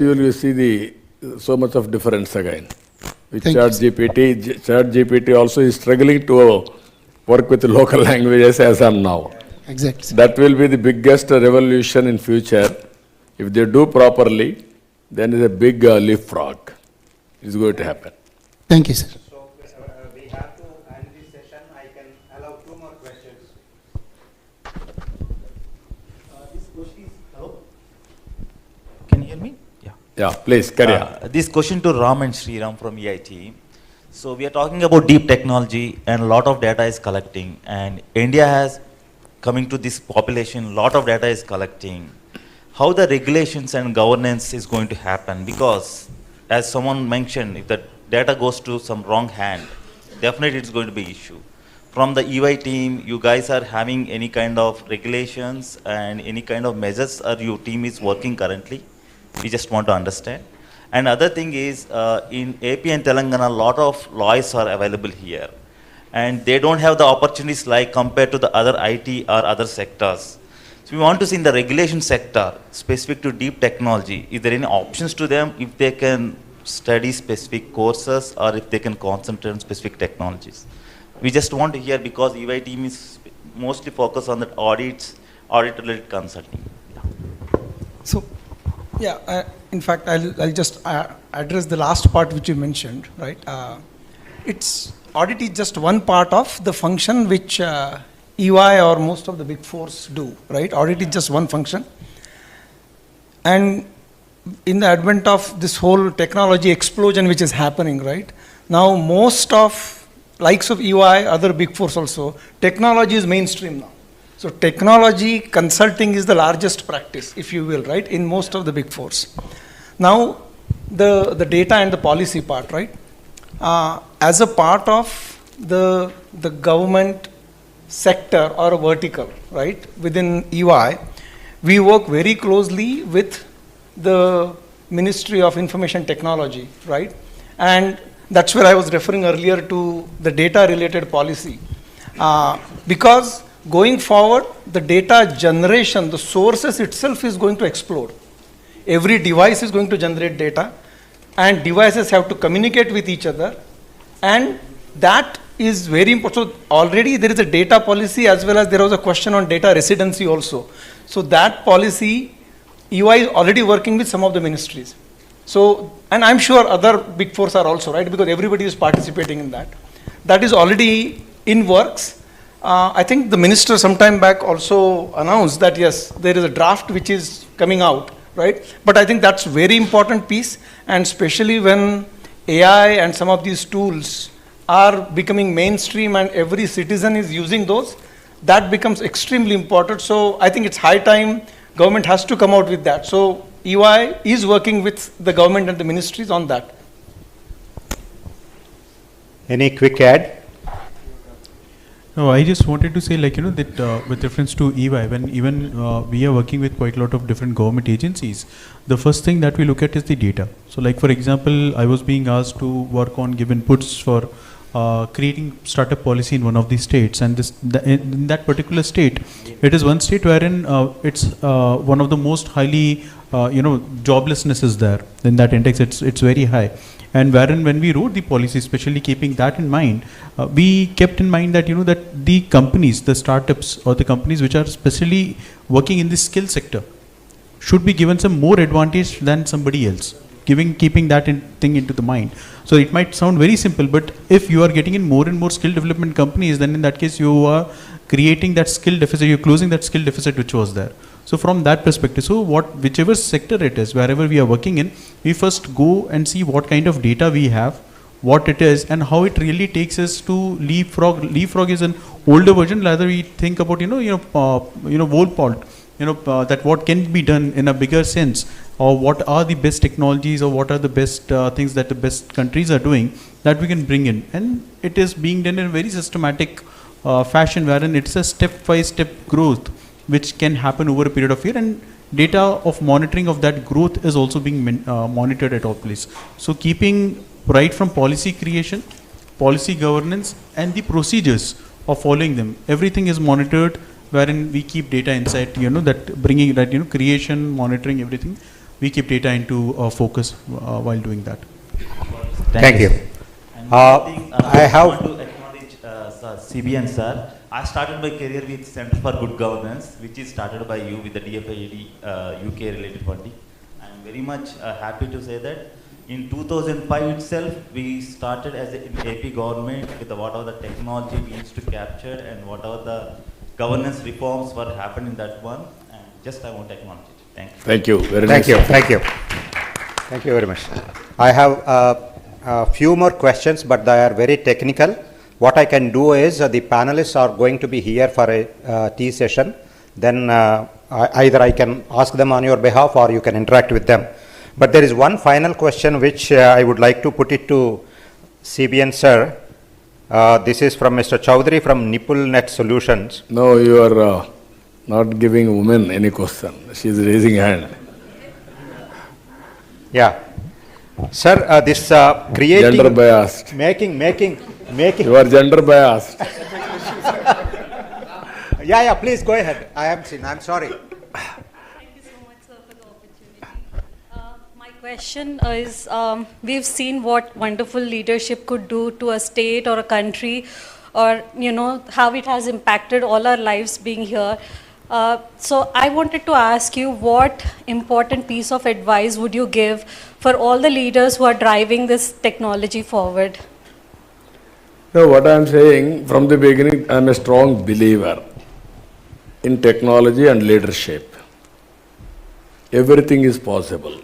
You see so much of difference again. With Thank you, ChatGPT also is struggling to work with local languages as of now. Exactly. That will be the biggest revolution in future. If they do properly, then it's a big leapfrog. It's going to happen. Thank you, sir. So we have to end this session. I can allow 2 more questions. This question is, hello? Can you hear me? Yeah. Yeah, please, carry on. This question to Ram and Sriram from EIT. So we are talking about deep technology and a lot of data is collecting, and India has coming to this population, lot of data is collecting. How the regulations and governance is going to happen? Because as someone mentioned, if the data goes to some wrong hand, definitely it's going to be issue. From the EY team, you guys are having any kind of regulations and any kind of measures, or your team is working currently? We just want to understand. And other thing is, in AP and Telangana, a lot of lawyers are available here, and they don't have the opportunities like compared to the other IT or other sectors. So we want to see in the regulation sector, specific to deep technology, is there any options to them if they can study specific courses or if they can concentrate on specific technologies? We just want to hear, because EY team is mostly focused on the audit-related consulting. So, yeah, in fact, I'll just address the last part which you mentioned, right? Audit is just one part of the function which EY or most of the big fours do, right? Audit is just one function. And in the advent of this whole technology explosion which is happening, right? Now, most of likes of EY, other big fours also, technology is mainstream now. So technology consulting is the largest practice, if you will, right, in most of the big fours. Now, the data and the policy part, right? As a part of the government sector or a vertical, right, within EY, we work very closely with the Ministry of Information Technology, right? And that's where I was referring earlier to the data-related policy. Because going forward, the data generation, the sources itself is going to explode. Every device is going to generate data, and devices have to communicate with each other, and that is very important. So already there is a data policy, as well as there was a question on data residency also. So that policy, EY is already working with some of the ministries. So, and I'm sure other big fours are also, right, because everybody is participating in that. That is already in works. I think the minister sometime back also announced that yes, there is a draft which is coming out, right? But I think that's very important piece, and especially when AI and some of these tools are becoming mainstream and every citizen is using those, that becomes extremely important. So I think it's high time government has to come out with that. So EY is working with the government and the ministries on that. Any quick add? No, I just wanted to say, like, that with reference to EY, when even we are working with quite a lot of different government agencies, the first thing that we look at is the data. So, like, for example, I was being asked to work on give inputs for creating startup policy in one of the states, and in that particular state, it is one state wherein it's one of the most highly, joblessness is there. In that index, it's very high. And wherein when we wrote the policy, especially keeping that in mind, we kept in mind that, that the companies, the startups or the companies which are specially working in the skill sector should be given some more advantage than somebody else, keeping that thing into the mind. So it might sound very simple, but if you are getting in more and more skill development companies, then in that case you are creating that skill deficit, you're closing that skill deficit which was there. So from that perspective, so whichever sector it is, wherever we are working in, we first go and see what kind of data we have, what it is, and how it really takes us to leapfrog. Leapfrog is an older version. Rather, we think about Volpalt, that what can be done in a bigger sense, or what are the best technologies, or what are the best things that the best countries are doing that we can bring in, and it is being done in a very systematic fashion, wherein it's a step-by-step growth which can happen over a period of year, and data of monitoring of that growth is also being monitored at all places. So keeping right from policy creation, policy governance, and the procedures of following them, everything is monitored, wherein we keep data inside, that bringing that, creation, monitoring, everything. we keep data into focus while doing that. Thank you. And one thing, I have- want to acknowledge sir, CBN sir. I started my career with Center for Good Governance, which is started by you with the DFID UK related funding. I'm very much happy to say that in 2005 itself, we started as an AP government with whatever the technology we used to capture and whatever the governance reforms were happened in that one. And just I want to acknowledge it. Thank you. Thank you. Very Thank nice. you, thank you. Thank you very much. I have a few more questions, but they are very technical. What I can do is the panelists are going to be here for a tea session. Then either I can ask them on your behalf or you can interact with them. But there is one final question which I would like to put it to CBN sir. This is from Mr. Chowdhury from NippleNet Solutions. No, you are not giving women any question. She is raising hand. Yeah. Sir, this creating... Gender biased. Making... You are gender biased. Yeah, please go ahead. I am seen. I'm sorry. Thank you so much, sir, for the opportunity. My question is, we've seen what wonderful leadership could do to a state or a country, or, you know, how it has impacted all our lives being here. So I wanted to ask you, what important piece of advice would you give for all the leaders who are driving this technology forward? No, what I am saying, from the beginning, I am a strong believer in technology and leadership. Everything is possible.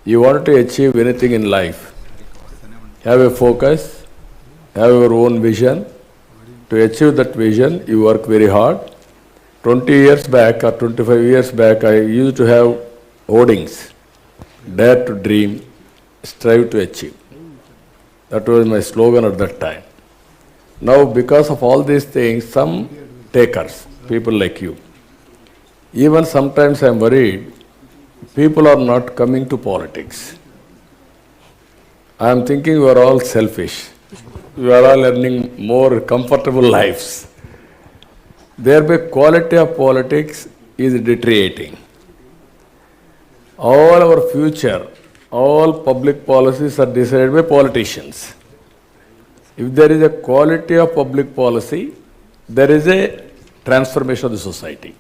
You want to achieve anything in life, have a focus, have your own vision. To achieve that vision, you work very hard. 20 years back or 25 years back, I used to have hoardings. Dare to dream, strive to achieve. That was my slogan at that time. Now, because of all these things, some takers, people like you, even sometimes I am worried, people are not coming to politics. I am thinking you are all selfish. You are all earning more comfortable lives. Thereby, quality of politics is deteriorating. All our future, all public policies are decided by politicians. If there is a quality of public policy, there is a transformation of the society,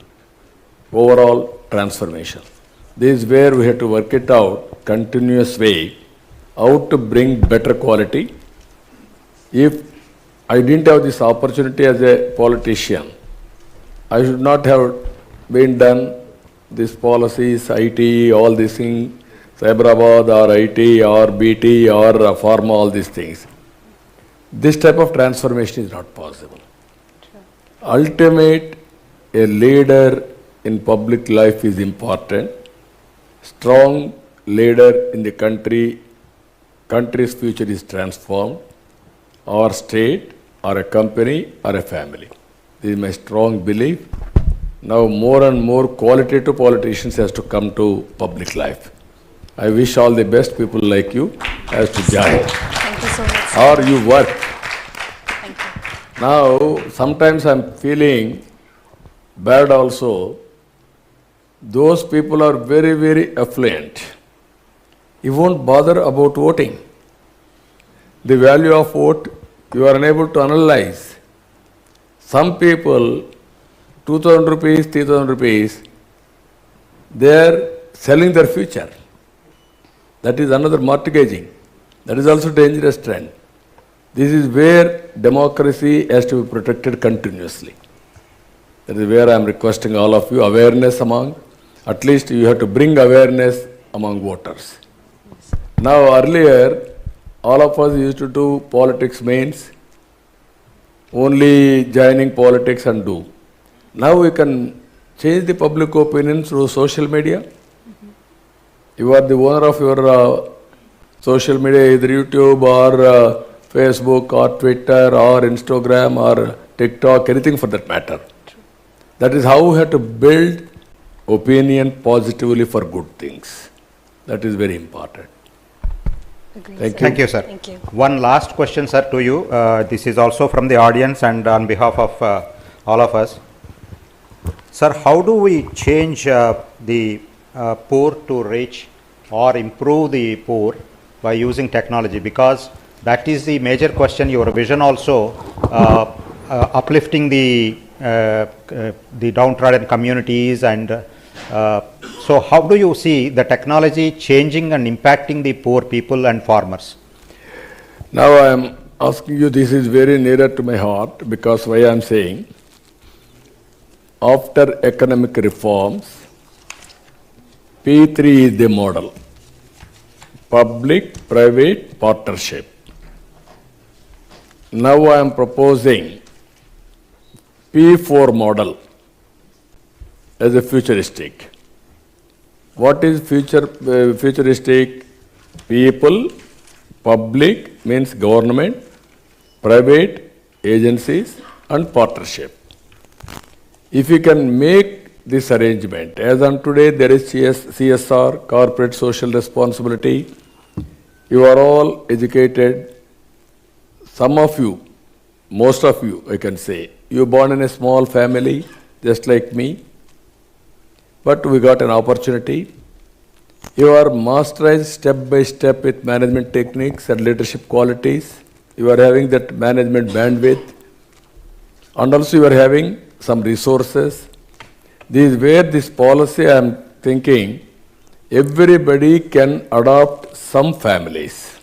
overall transformation. This is where we have to work it out, continuous way, how to bring better quality. If I didn't have this opportunity as a politician, I should not have been done these policies, IT, all these things, Cyberabad or IT or BT or pharma, all these things. This type of transformation is not possible. Ultimate, a leader in public life is important. Strong leader in the country's future is transformed, or state, or a company, or a family. This is my strong belief. Now more and more qualitative politicians has to come to public life. I wish all the best people like you has to join. Thank you so much, sir. Or you work. Thank you. Now, sometimes I'm feeling bad also. Those people are very, very affluent. You won't bother about voting. The value of vote, you are unable to analyze. Some people, 2,000 rupees, 3,000 rupees, they are selling their future. That is another mortgaging. That is also dangerous trend. This is where democracy has to be protected continuously. That is where I am requesting all of you, awareness among, at least you have to bring awareness among voters. Now earlier, all of us used to do politics mains, only joining politics and do. Now we can change the public opinion through social media. You are the owner of your social media, either YouTube or Facebook or Twitter or Instagram or TikTok, anything for that matter. That is how we have to build opinion positively for good things. That is very important. Agreed, Thank Thank you, sir. Thank you. One last question, sir, to you. This is also from the audience and on behalf of all of us. Sir, how do we change the poor to rich or improve the poor by using technology? Because that is the major question. Your vision also uplifting the downtrodden communities, and so how do you see the technology changing and impacting the poor people and farmers? Now I am asking you, this is very nearer to my heart, because why I am saying, after economic reforms, P3 is the model, public-private partnership. Now I am proposing P4 model as a futuristic. What is futuristic? People, public means government, private agencies and partnership. If you can make this arrangement, as on today there is CSR, corporate social responsibility, you are all educated, some of you, most of you I can say, you born in a small family just like me, but we got an opportunity. You are masterized step by step with management techniques and leadership qualities. You are having that management bandwidth, and also you are having some resources. This is where this policy I am thinking everybody can adopt some families.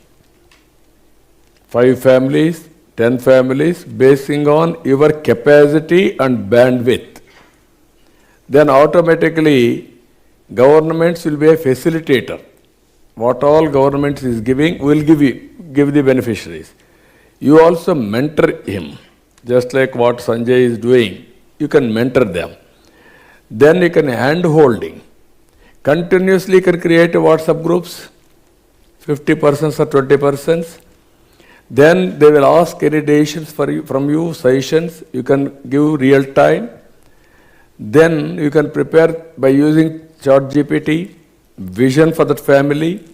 5 families, 10 families, basing on your capacity and bandwidth. Then automatically governments will be a facilitator. What all government is giving will give the beneficiaries. You also mentor him, just like what Sanjay is doing. You can mentor them. Then you can hand-holding. Continuously you can create WhatsApp groups, 50 persons or 20 persons. Then they will ask any decisions from you, suggestions. You can give real time. Then you can prepare by using ChatGPT, vision for that family,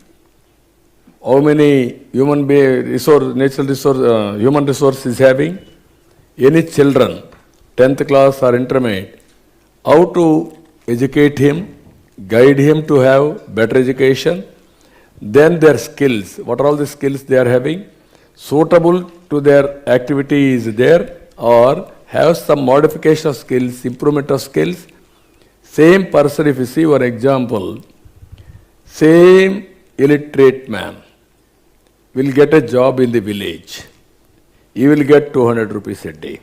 how many human resource, natural resource, human resource is having, any children, 10th class or intermediate, how to educate him, guide him to have better education, then their skills, what are all the skills they are having, suitable to their activity is there, or have some modification of skills, improvement of skills. Same person, if you see one example, same illiterate man will get a job in the village. He will get 200 rupees a day.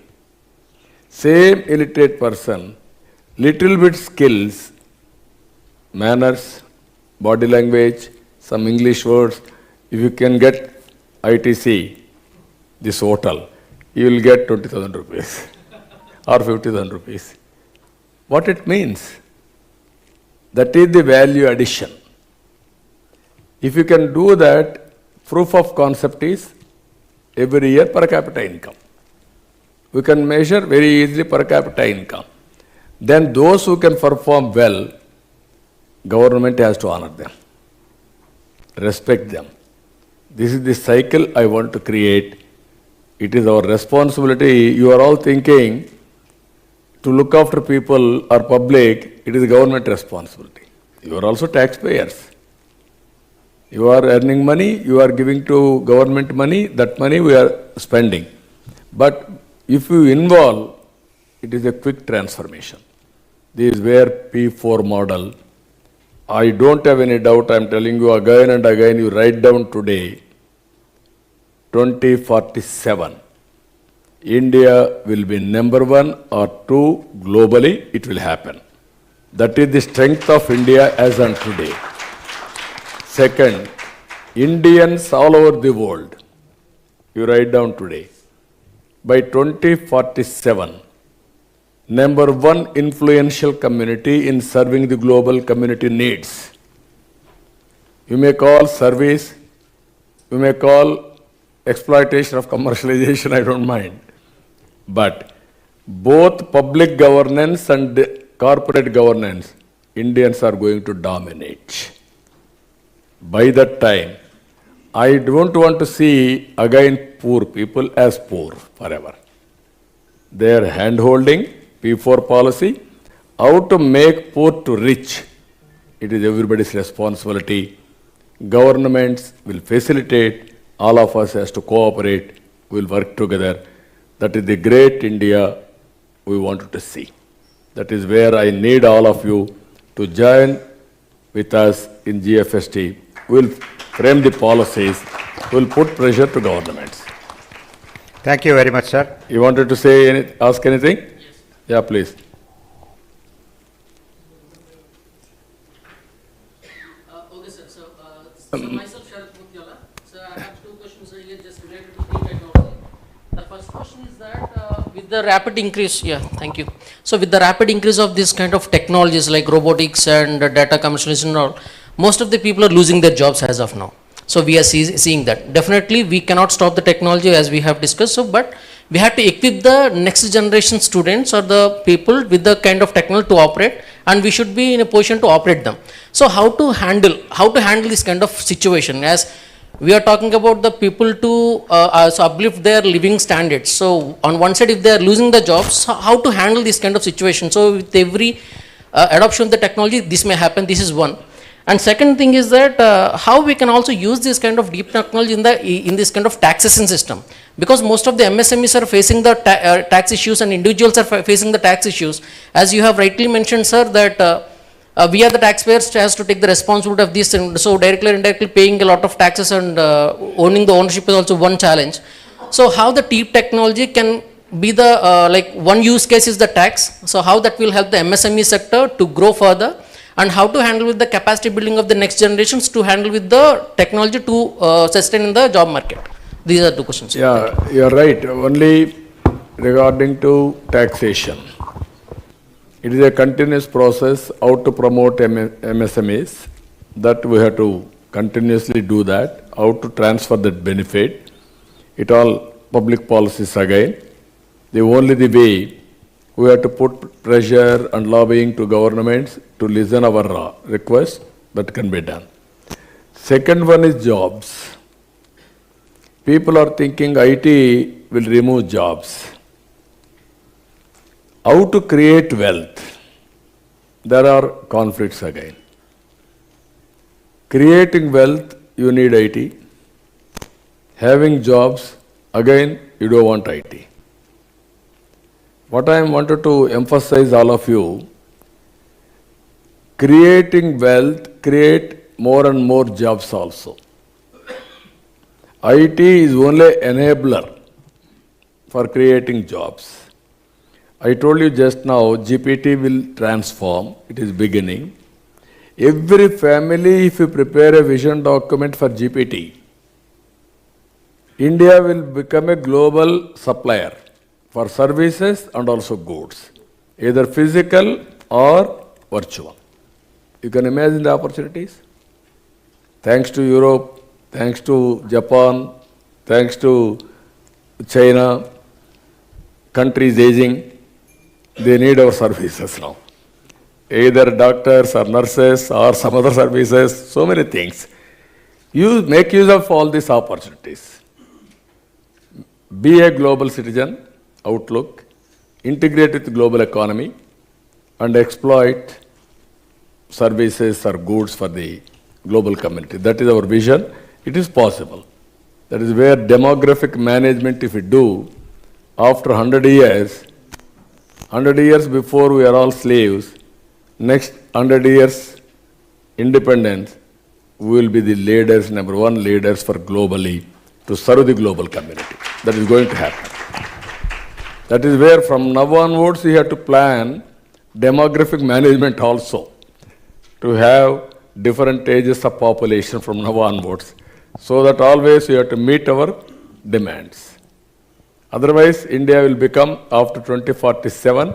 Same illiterate person, little bit skills, manners, body language, some English words, if you can get ITC, this hotel, you will get 20,000 rupees or 50,000 rupees. What it means? That is the value addition. If you can do that, proof of concept is every year per capita income. We can measure very easily per capita income. Then those who can perform well, government has to honor them, respect them. This is the cycle I want to create. It is our responsibility. You are all thinking to look after people or public, it is government responsibility. You are also taxpayers. You are earning money, you are giving to government money, that money we are spending. But if you involve, it is a quick transformation. This is where P4 model, I don't have any doubt, I am telling you again and again, you write down today, 2047. India will be number 1 or 2 globally, it will happen. That is the strength of India as on today. Second, Indians all over the world, you write down today, by 2047, number 1 influential community in serving the global community needs. You may call service, you may call exploitation of commercialization, I don't mind. But both public governance and corporate governance, Indians are going to dominate. By that time, I don't want to see again poor people as poor forever. They are hand-holding, P4 policy, how to make poor to rich. it is everybody's responsibility. Governments will facilitate, all of us has to cooperate, we'll work together. That is the great India we wanted to see. That is where I need all of you to join with us in GFST. We'll frame the policies, we'll put pressure to governments. Thank you very much, sir. You wanted to say, ask anything? Yes. Yeah, please. Okay, sir. So myself, Sharat Mutyala. So I have two questions here just related to the technology. The first question is that with the rapid increase, thank you. So with the rapid increase of this kind of technologies like robotics and data commercialization and all, most of the people are losing their jobs as of now. So we are seeing that. Definitely we cannot stop the technology as we have discussed, so but we have to equip the next generation students or the people with the kind of technology to operate, and we should be in a position to operate them. So how to handle this kind of situation, as we are talking about the people to so uplift their living standards. So on one side, if they are losing the jobs, how to handle this kind of situation? So with every adoption of the technology, this may happen. This is one. And second thing is that how we can also use this kind of deep technology in this kind of taxation system, because most of the MSMEs are facing the tax issues and individuals are facing the tax issues. As you have rightly mentioned, sir, that we are the taxpayers has to take the responsibility of this, and so directly or indirectly paying a lot of taxes and owning the ownership is also one challenge. So how the deep technology can be the like one use case is the tax. So how that will help the MSME sector to grow further, and how to handle with the capacity building of the next generations to handle with the technology to sustain in the job market. These are two questions. Yeah, you're right. Only regarding to taxation. It is a continuous process how to promote MSMEs, that we have to continuously do that, how to transfer that benefit. It all public policies again. The way we have to put pressure and lobbying to governments to listen our request, that can be done. Second one is jobs. People are thinking IT will remove jobs. How to create wealth? There are conflicts again. Creating wealth, you need IT. Having jobs, again, you don't want IT. What I wanted to emphasize all of you, creating wealth, create more and more jobs also. IT is only enabler for creating jobs. I told you just now, GPT will transform, it is beginning. Every family, if you prepare a vision document for GPT, India will become a global supplier for services and also goods, either physical or virtual. You can imagine the opportunities. Thanks to Europe, thanks to Japan, thanks to China, countries aging, they need our services now. Either doctors or nurses or some other services, so many things. You make use of all these opportunities. Be a global citizen, outlook, integrate with the global economy, and exploit services or goods for the global community. That is our vision. It is possible. That is where demographic management, if we do, after 100 years before we are all slaves, next 100 years independence, we will be the leaders, number one leaders for globally to serve the global community. That is going to happen. That is where from now onwards we have to plan demographic management also, to have different ages of population from now onwards, so that always we have to meet our demands. Otherwise, India will become, after 2047,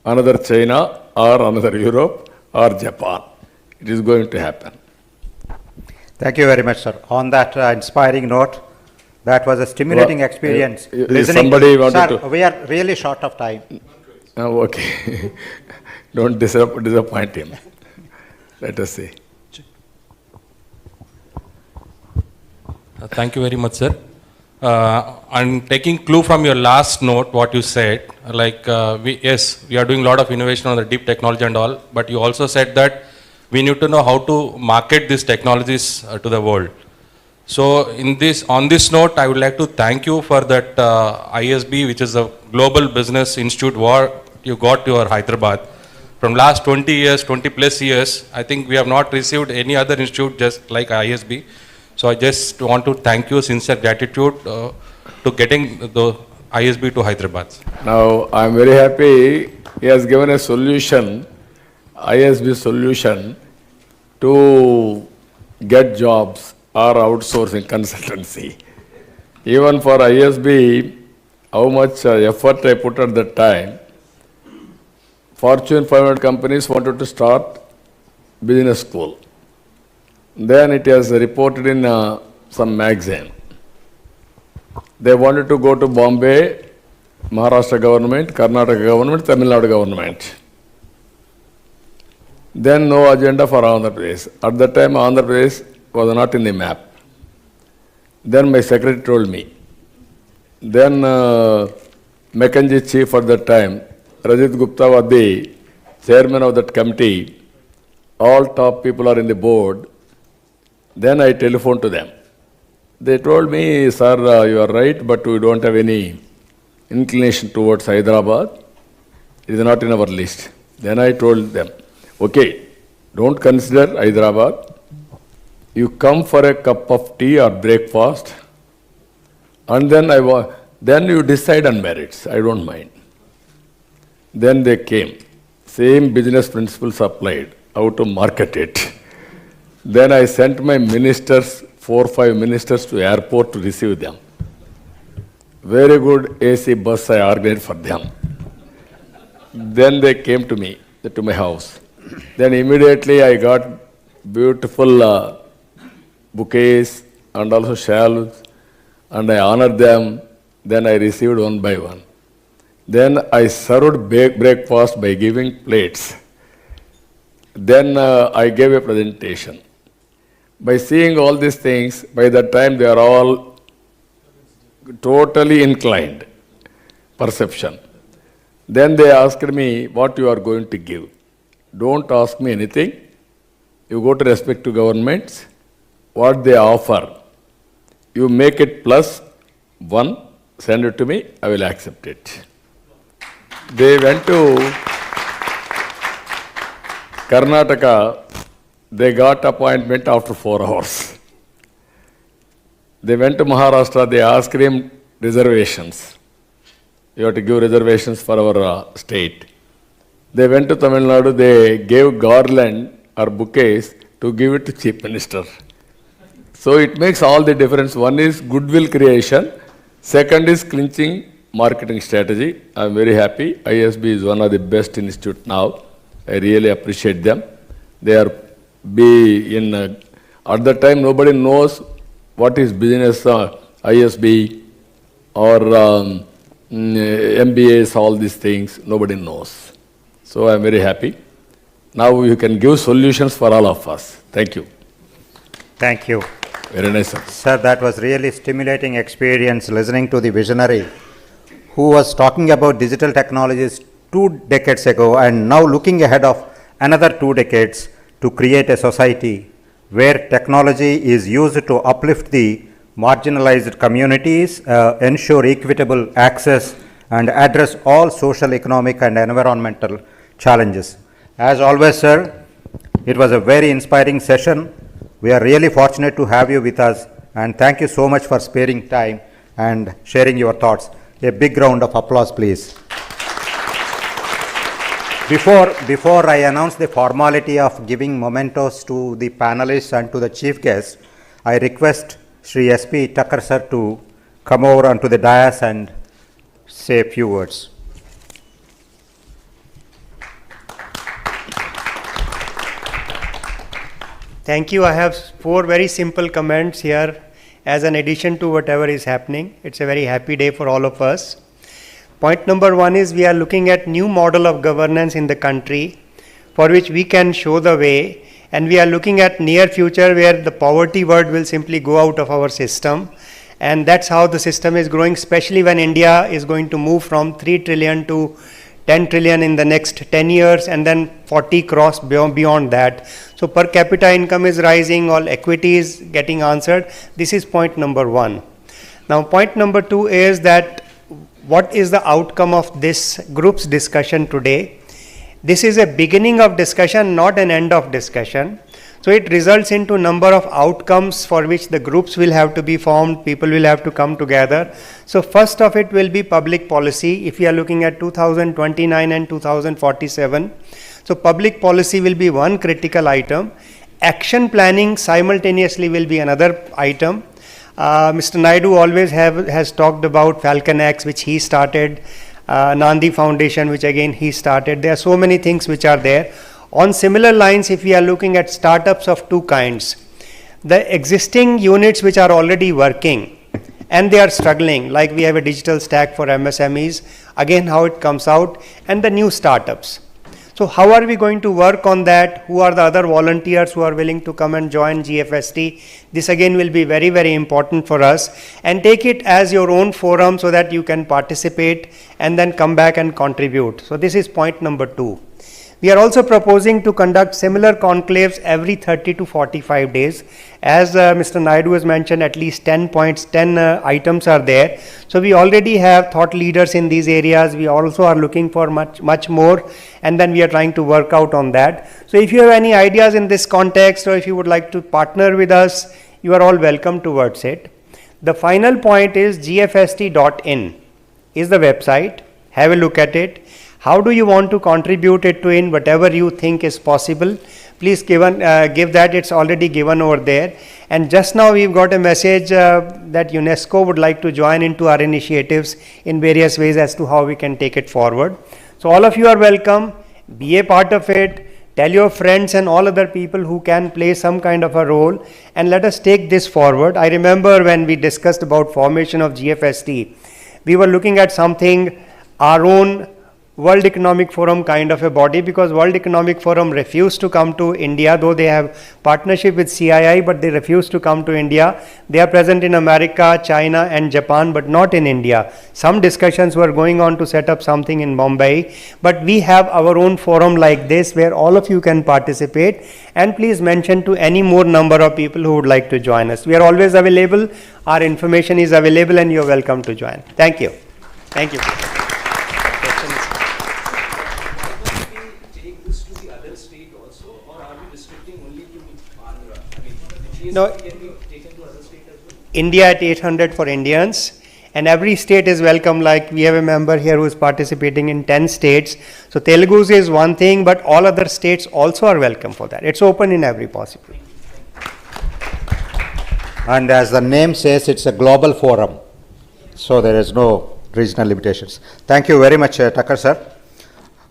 another China or another Europe or Japan. It is going to happen. Thank you very much, sir. On that inspiring note, that was a stimulating experience. Listening somebody wanted sir, to... we are really short of time. Oh, okay. Don't disappoint him. Let us see. Thank you very much, sir. I'm taking clue from your last note, what you said, like we are doing a lot of innovation on the deep technology and all, but you also said that we need to know how to market these technologies to the world. So on this note, I would like to thank you for that ISB, which is a global business institute what you got to your Hyderabad. From last 20 years, 20 plus years, I think we have not received any other institute just like ISB. So I just want to thank you, sincere gratitude to getting the ISB to Hyderabad. Now, I am very happy he has given a solution, ISB solution, to get jobs or outsourcing consultancy. Even for ISB, how much effort I put at that time. Fortune 500 companies wanted to start business school. Then it has reported in some magazine. They wanted to go to Bombay, Maharashtra government, Karnataka government, Tamil Nadu government. Then no agenda for Andhra Pradesh. At that time, Andhra Pradesh was not in the map. Then my secretary told me. Then McKinsey chief at that time, Rajit Gupta was the chairman of that committee. All top people are in the board. Then I telephoned to them. They told me, sir, you are right, but we don't have any inclination towards Hyderabad. It is not in our list. Then I told them, okay, don't consider Hyderabad. You come for a cup of tea or breakfast, and then you decide on merits. I don't mind. Then they came. Same business principles applied. How to market it. Then I sent my ministers, 4 or 5 ministers to airport to receive them. Very good AC bus I organized for them. Then they came to me, to my house. Then immediately I got beautiful bouquets and also shawls, and I honored them. Then I received one by one. Then I served breakfast by giving plates. Then I gave a presentation. By seeing all these things, by that time they are all totally inclined, perception. Then they asked me what you are going to give. Don't ask me anything. You go to respective governments, what they offer. You make it plus 1, send it to me, I will accept it. They went to Karnataka, they got appointment after 4 hours. They went to Maharashtra, they asked him reservations. You have to give reservations for our state. They went to Tamil Nadu, they gave garland or bouquets to give it to Chief Minister. So it makes all the difference. One is goodwill creation, second is clinching marketing strategy. I am very happy. ISB is one of the best institutes now. I really appreciate them. They are at that time nobody knows what is business, ISB or MBAs, all these things, nobody knows. So I am very happy. Now you can give solutions for all of us. Thank you. Thank you. Very nice, sir. Sir, that was really stimulating experience listening to the visionary who was talking about digital technologies 2 decades ago and now looking ahead of another 2 decades to create a society where technology is used to uplift the marginalized communities, ensure equitable access and address all social, economic and environmental challenges. As always, sir, it was a very inspiring session. We are really fortunate to have you with us and thank you so much for sparing time and sharing your thoughts. A big round of applause, please. Before I announce the formality of giving mementos to the panelists and to the chief guest, I request Sri S.P. Thakkar sir to come over onto the dais and say a few words. Thank you. I have 4 very simple comments here as an addition to whatever is happening. It's a very happy day for all of us. Point number 1 is we are looking at new model of governance in the country for which we can show the way, and we are looking at near future where the poverty word will simply go out of our system, and that's how the system is growing, especially when India is going to move from 3 trillion to 10 trillion in the next 10 years, and then 40 cross beyond that. So per capita income is rising, all equity is getting answered. This is point number one. Now point number two is that what is the outcome of this group's discussion today? This is a beginning of discussion, not an end of discussion. So it results into number of outcomes for which the groups will have to be formed, people will have to come together. So first of it will be public policy, if we are looking at 2029 and 2047. So public policy will be one critical item. Action planning simultaneously will be another item. Mr. Naidu always has talked about Falcon X, which he started, Nandi Foundation, which again he started. There are so many things which are there. On similar lines, if we are looking at startups of two kinds, the existing units which are already working and they are struggling, like we have a digital stack for MSMEs, again how it comes out, and the new startups. So how are we going to work on that? Who are the other volunteers who are willing to come and join GFST? This again will be very, very important for us, and take it as your own forum so that you can participate and then come back and contribute. So this is point number two. We are also proposing to conduct similar conclaves every 30 to 45 days. As Mr. Naidu has mentioned, at least 10 points, 10 items are there. So we already have thought leaders in these areas. We also are looking for much more, and then we are trying to work out on that. So if you have any ideas in this context, or if you would like to partner with us, you are all welcome towards it. The final point is gfst.in is the website. Have a look at it. How do you want to contribute it to in whatever you think is possible? Please give that. It's already given over there. And just now we've got a message that UNESCO would like to join into our initiatives in various ways as to how we can take it forward. So all of you are welcome. Be a part of it. Tell your friends and all other people who can play some kind of a role, and let us take this forward. I remember when we discussed about formation of GFST, we were looking at something, our own World Economic Forum kind of a body, because World Economic Forum refused to come to India, though they have partnership with CII, but they refused to come to India. They are present in America, China and Japan, but not in India. Some discussions were going on to set up something in Mumbai, but we have our own forum like this where all of you can participate, and please mention to any more number of people who would like to join us. We are always available. Our information is available and you are welcome to join. Thank you. Thank you. No, India at 800 for Indians, and every state is welcome. Like we have a member here who is participating in 10 states. So Telugu is one thing, but all other states also are welcome for that. It's open in every possible. And as the name says, it's a global forum. So there is no regional limitations. Thank you very much, Thakkar sir.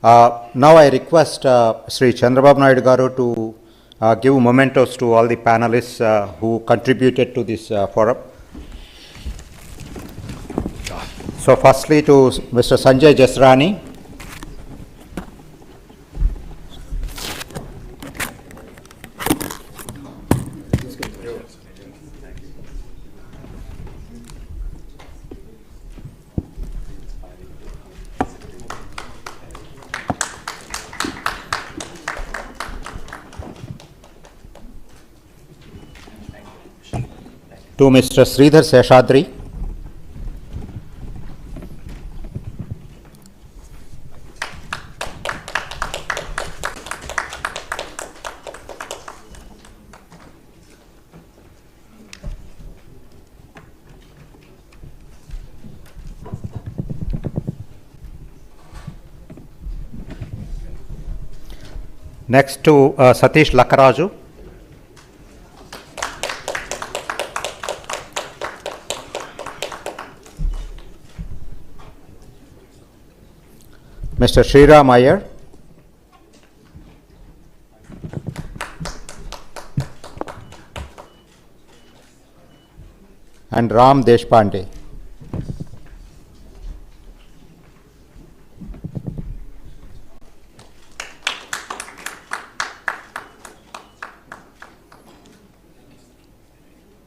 Now I request Sri Chandrababu Naidu Garu to give mementos to all the panelists who contributed to this forum. So firstly to Mr. Sanjay Jasrani. To Mr. Sridhar Seshadri. Next to Satish Lakaraju. Mr. Sriram Iyer. And Ram Deshpande.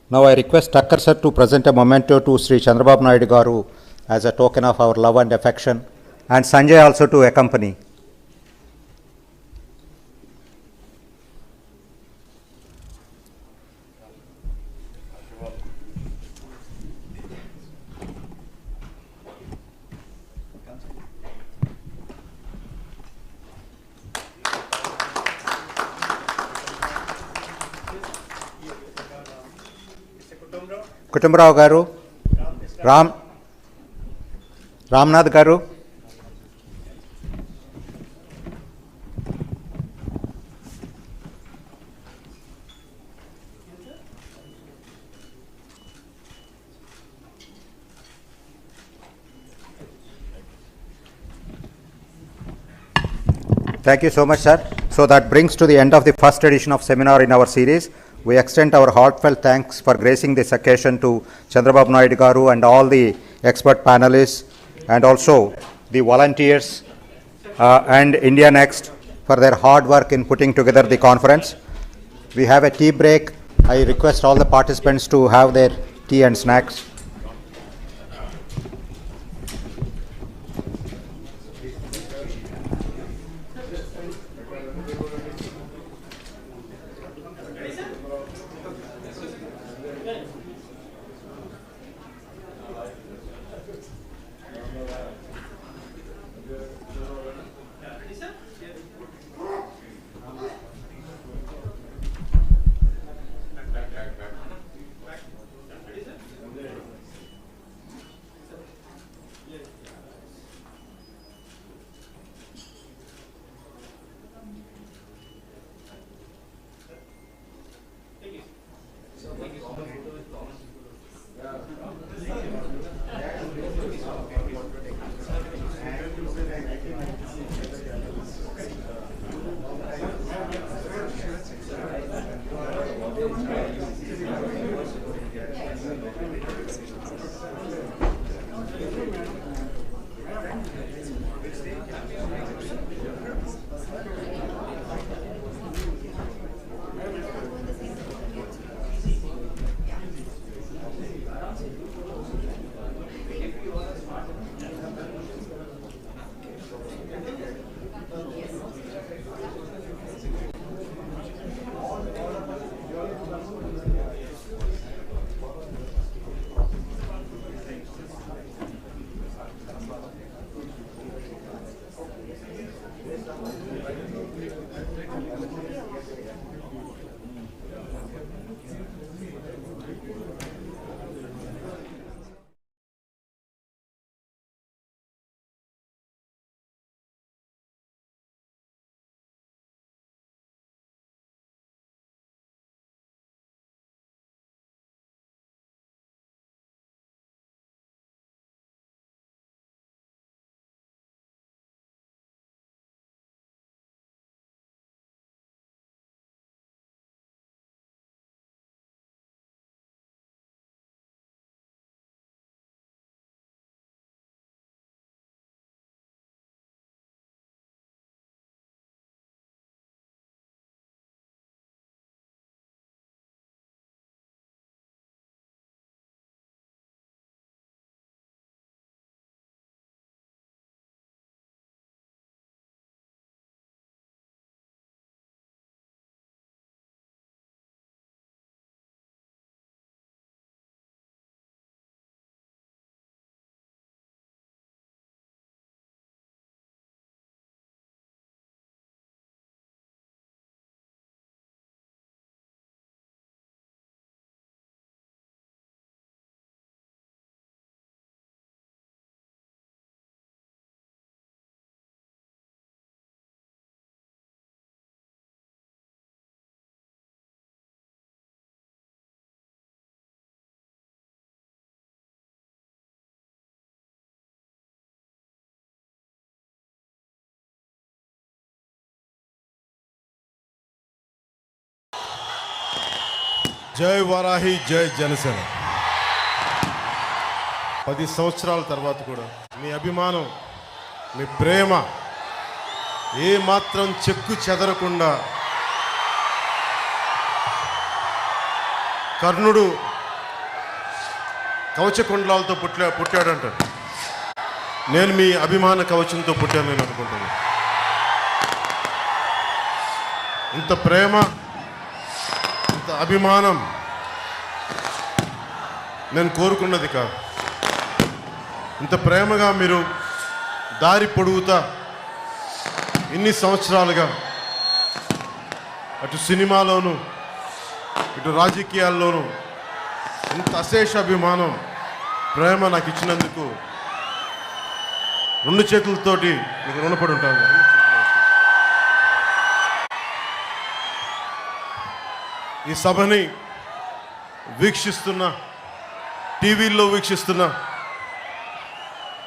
Now I request Thakkar sir to present a memento to Sri Chandrababu Naidu Garu as a token of our love and affection and Sanjay also to accompany. Kutumbrao garu, Ramnath garu. Thank you so much, sir. So that brings to the end of the first edition of seminar in our series. We extend our heartfelt thanks for gracing this occasion to Chandrababu Naidu garu and all the expert panelists, and also the volunteers and India Next for their hard work in putting together the conference. We have a tea break. I request all the participants to have their tea and snacks. జై వారాహి జై జనసేన. 10 సంవత్సరాల తర్వాత కూడా మీ అభిమానం, మీ ప్రేమ ఏ మాత్రం చెక్కు చెదరకుండా, కర్ణుడు కవచకుండలాలతో పుట్టాడంటాడు. నేను మీ అభిమాన కవచంతో పుట్టాను నేను అనుకుంటున్నాను. ఇంత ప్రేమ, ఇంత అభిమానం నేను కోరుకున్నది కాదు. ఇంత ప్రేమగా మీరు దారి పొడుగుతా ఇన్ని సంవత్సరాలుగా అటు సినిమాలోను ఇటు రాజకీయాల్లోనూ ఇంత అశేష అభిమానం, ప్రేమ నాకు ఇచ్చినందుకు రెండు చేతులతోటి మీకు రుణపడి ఉంటాను. ఈ సభని వీక్షిస్తున్న, టీవీల్లో వీక్షిస్తున్న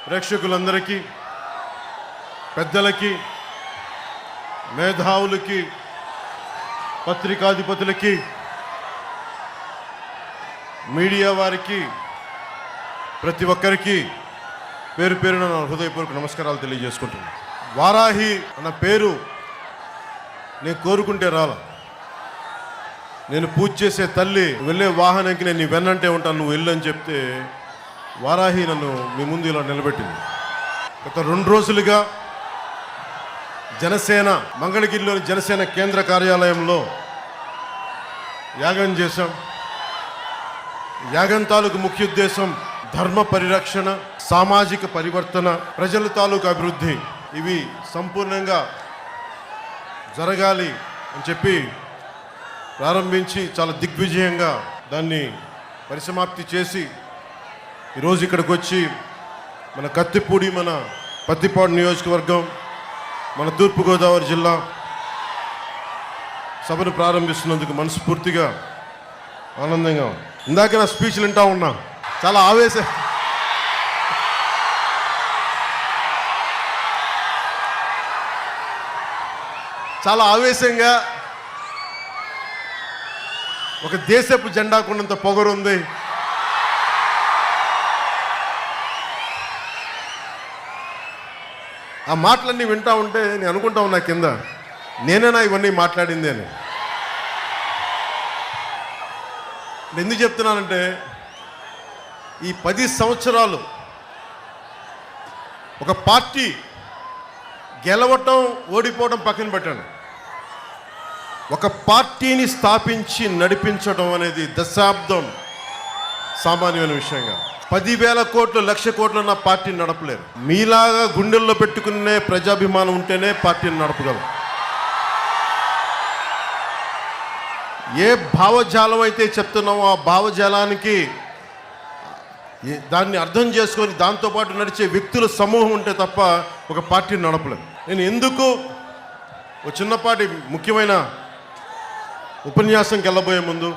ప్రేక్షకులందరికీ, పెద్దలకి, మేధావులకి, పత్రికాధిపతులకి, మీడియా వారికి, ప్రతి ఒక్కరికి పేరు పేరున నా హృదయపూర్వక నమస్కారాలు తెలియజేసుకుంటున్నాను. వారాహి అన్న పేరు నేను కోరుకుంటే రాల. నేను పూజ చేసే తల్లి వెళ్ళే వాహనానికి నేను నీ వెన్నంటే ఉంటాను, నువ్వు వెళ్ళు అని చెప్తే వారాహి నన్ను మీ ముందు ఇలా నిలబెట్టింది. గత 2 రోజులుగా జనసేన మంగళగిరిలోని జనసేన కేంద్ర కార్యాలయంలో యాగం చేశాం. యాగం తాలూకు ముఖ్య ఉద్దేశం ధర్మ పరిరక్షణ, సామాజిక పరివర్తన, ప్రజల తాలూకు అభివృద్ధి, ఇవి సంపూర్ణంగా జరగాలి అని చెప్పి ప్రారంభించి చాలా దిగ్విజయంగా దాన్ని పరిసమాప్తి చేసి ఈరోజు ఇక్కడికి వచ్చి మన కత్తిపూడి, మన పత్తిపాడు నియోజకవర్గం, మన తూర్పుగోదావరి జిల్లా సభను ప్రారంభిస్తున్నందుకు మనస్ఫూర్తిగా ఆనందంగా ఉంది. ఇందాక నా స్పీచ్లు వింటా ఉన్నా, చాలా ఆవేశంగా ఒక దేశపు జెండాకున్నంత పొగరుంది. ఆ మాటలన్నీ వింటా ఉంటే నేను అనుకుంటా ఉన్నా కింద, నేనేనా ఇవన్నీ మాట్లాడింది అని. ఎందుకు చెప్తున్నానంటే ఈ 10 సంవత్సరాలు ఒక పార్టీ గెలవటం, ఓడిపోవడం పక్కన పెట్టండి, ఒక పార్టీని స్థాపించి నడిపించడం అనేది దశాబ్దం సామాన్యమైన విషయంగా. 10,000 కోట్లు, 1,00,000 కోట్లు ఉన్న పార్టీని నడపలేరు. మీలాగా గుండెల్లో పెట్టుకునే ప్రజాభిమానం ఉంటేనే పార్టీని నడపగలరు. ఏ భావజాలం అయితే చెప్తున్నామో ఆ భావజాలానికి దాన్ని అర్థం చేసుకొని దాంతోపాటు నడిచే వ్యక్తుల సమూహం ఉంటే తప్ప ఒక పార్టీని నడపలేం. నేను ఎందుకు ఒక చిన్నపాటి ముఖ్యమైన ఉపన్యాసంకి వెళ్ళబోయే ముందు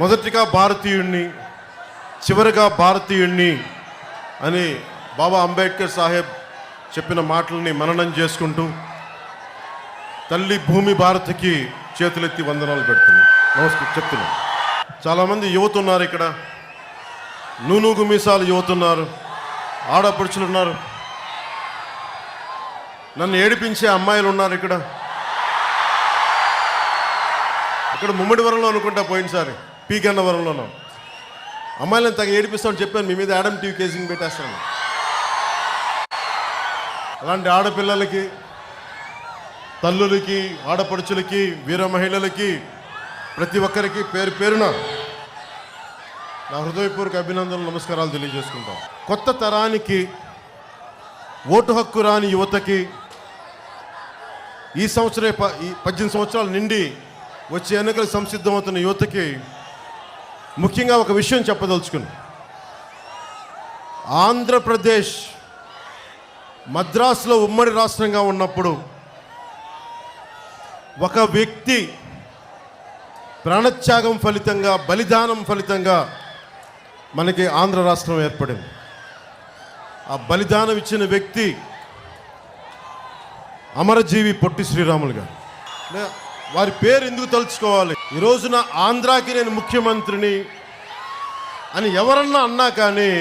మొదటిగా భారతీయుణ్ణి, చివరిగా భారతీయుణ్ణి అని బాబా అంబేద్కర్ సాహెబ్ చెప్పిన మాటల్ని మననం చేసుకుంటూ తల్లి భూమి భారత్కి చేతులెత్తి వందనాలు పెడుతుంది, నమస్కారం చెప్తున్నాను. చాలామంది యువత ఉన్నారు ఇక్కడ, నూనూగు మీసాలు యువత ఉన్నారు, ఆడపడుచులు ఉన్నారు, నన్ను ఏడిపించే అమ్మాయిలు ఉన్నారు ఇక్కడ. ఇక్కడ ముమ్మడివరంలో అనుకుంటా పోయినసారి పీగన్నవరంలోనూ అమ్మాయిలను తగ్గ ఏడిపిస్తామని చెప్పాను, మీ మీద యాడమ్ టీవీ కేసింగ్ పెట్టేస్తాను. అలాంటి ఆడపిల్లలకి, తల్లులకి, ఆడపడుచులకి, వీర మహిళలకి, ప్రతి ఒక్కరికి పేరు పేరున నా హృదయపూర్వక అభినందనలు, నమస్కారాలు తెలియజేసుకుంటాం. కొత్త తరానికి, ఓటు హక్కు రాని యువతకి, ఈ సంవత్సరే 18 సంవత్సరాలు నిండి వచ్చే ఎన్నికలకు సంసిద్ధమవుతున్న యువతకి ముఖ్యంగా ఒక విషయం చెప్పదలుచుకుని, ఆంధ్రప్రదేశ్ మద్రాసులో ఉమ్మడి రాష్ట్రంగా ఉన్నప్పుడు ఒక వ్యక్తి ప్రాణత్యాగం ఫలితంగా, బలిదానం ఫలితంగా మనకి ఆంధ్ర రాష్ట్రం ఏర్పడింది. ఆ బలిదానం ఇచ్చిన వ్యక్తి అమరజీవి పొట్టి శ్రీరాములు గారు. వారి పేరు ఎందుకు తలుచుకోవాలి? ఈ రోజున ఆంధ్రాకి నేను ముఖ్యమంత్రిని అని ఎవరన్నా అన్నా కానీ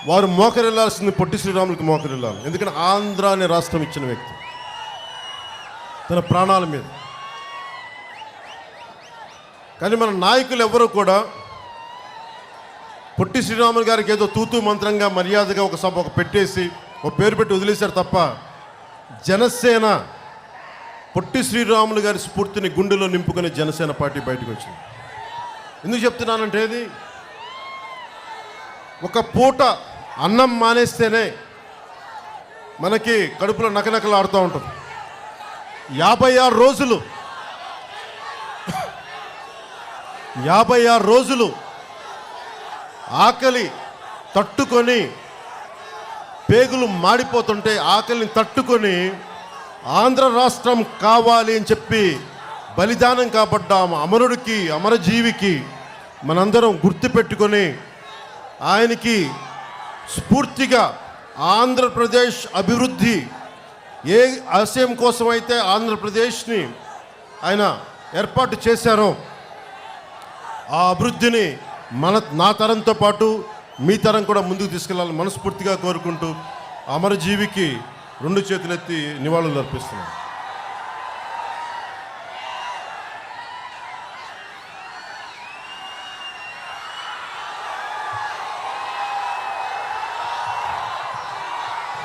వారు మోకరిల్లాల్సింది పొట్టి శ్రీరాములకి మోకరిల్లాలి. ఎందుకంటే ఆంధ్ర అనే రాష్ట్రం ఇచ్చిన వ్యక్తి తన ప్రాణాల మీద. కానీ మన నాయకులు ఎవరు కూడా పొట్టి శ్రీరాములు గారికి ఏదో తూతూ మంత్రంగా మర్యాదగా ఒక సభ పెట్టేసి ఒక పేరు పెట్టి వదిలేశారు తప్ప జనసేన పొట్టి శ్రీరాములు గారి స్ఫూర్తిని గుండెలో నింపుకునే జనసేన పార్టీ బయటకు వచ్చింది. ఎందుకు చెప్తున్నానంటే ఇది ఒక పూట అన్నం మానేస్తేనే మనకి కడుపులో నకనకలు ఆడుతూ ఉంటుంది. 56 రోజులు 56 రోజులు ఆకలి తట్టుకొని పేగులు మాడిపోతుంటే ఆకలిని తట్టుకొని ఆంధ్ర రాష్ట్రం కావాలి అని చెప్పి బలిదానం కాబడ్డాము అమరుడికి అమరజీవికి మనందరం గుర్తుపెట్టుకొని ఆయనకి స్ఫూర్తిగా ఆంధ్రప్రదేశ్ అభివృద్ధి ఏ ఆశయం కోసమైతే ఆంధ్రప్రదేశ్ని ఆయన ఏర్పాటు చేశారో ఆ అభివృద్ధిని నా తరంతో పాటు మీ తరం కూడా ముందుకు తీసుకెళ్లాలని మనస్ఫూర్తిగా కోరుకుంటూ అమరజీవికి 2 చేతులెత్తి నివాళులు అర్పిస్తున్నాను.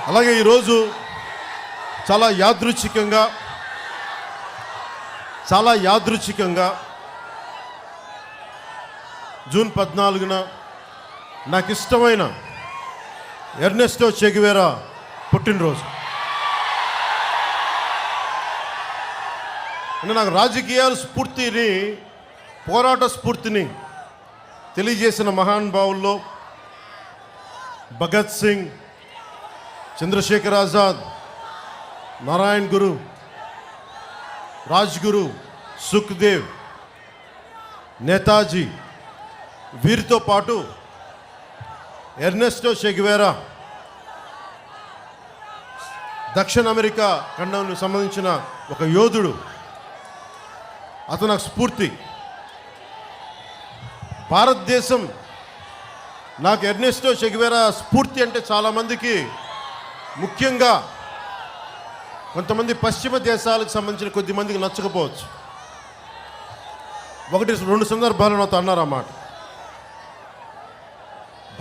అలాగే ఈరోజు చాలా యాదృచ్ఛికంగా జూన్ 14న నాకు ఇష్టమైన ఎర్నెస్టో చెగువేరా పుట్టినరోజు. అంటే నాకు రాజకీయాల స్ఫూర్తిని పోరాట స్ఫూర్తిని తెలియజేసిన మహానుభావుల్లో భగత్ సింగ్, చంద్రశేఖర్ ఆజాద్, నారాయణ్ గురు, రాజ్గురు, సుఖ్దేవ్, నేతాజీ, వీరితో పాటు ఎర్నెస్టో చెగువేరా దక్షిణ అమెరికా ఖండానికి సంబంధించిన ఒక యోధుడు. అతను నాకు స్ఫూర్తి. భారతదేశం నాకు ఎర్నెస్టో చెగువేరా స్ఫూర్తి అంటే చాలామందికి, ముఖ్యంగా కొంతమంది పశ్చిమ దేశాలకు సంబంధించిన కొద్దిమందికి నచ్చకపోవచ్చు. 1-2 సందర్భాలు నాతో అన్నారు అన్నమాట.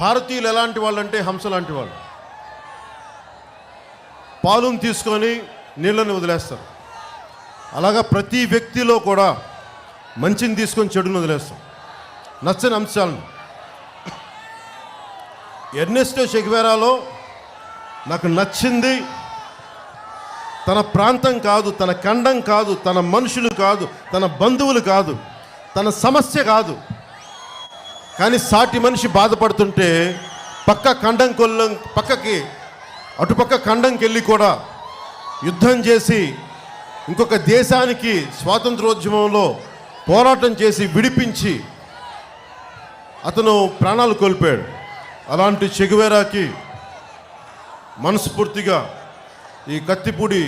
భారతీయులు ఎలాంటి వాళ్ళు అంటే హంస లాంటి వాళ్ళు. పాలును తీసుకొని నీళ్ళని వదిలేస్తారు. అలాగా ప్రతి వ్యక్తిలో కూడా మంచిని తీసుకొని చెడును వదిలేస్తాం, నచ్చని అంశాలను. ఎర్నెస్టో చెగువేరాలో నాకు నచ్చింది తన ప్రాంతం కాదు, తన ఖండం కాదు, తన మనుషులు కాదు, తన బంధువులు కాదు, తన సమస్య కాదు, కానీ సాటి మనిషి బాధపడుతుంటే అటుపక్క ఖండంకి వెళ్ళి కూడా యుద్ధం చేసి ఇంకొక దేశానికి స్వాతంత్రోద్యమంలో పోరాటం చేసి విడిపించి అతను ప్రాణాలు కోల్పోయాడు. అలాంటి చెగువేరాకి మనస్ఫూర్తిగా ఈ కత్తిపూడి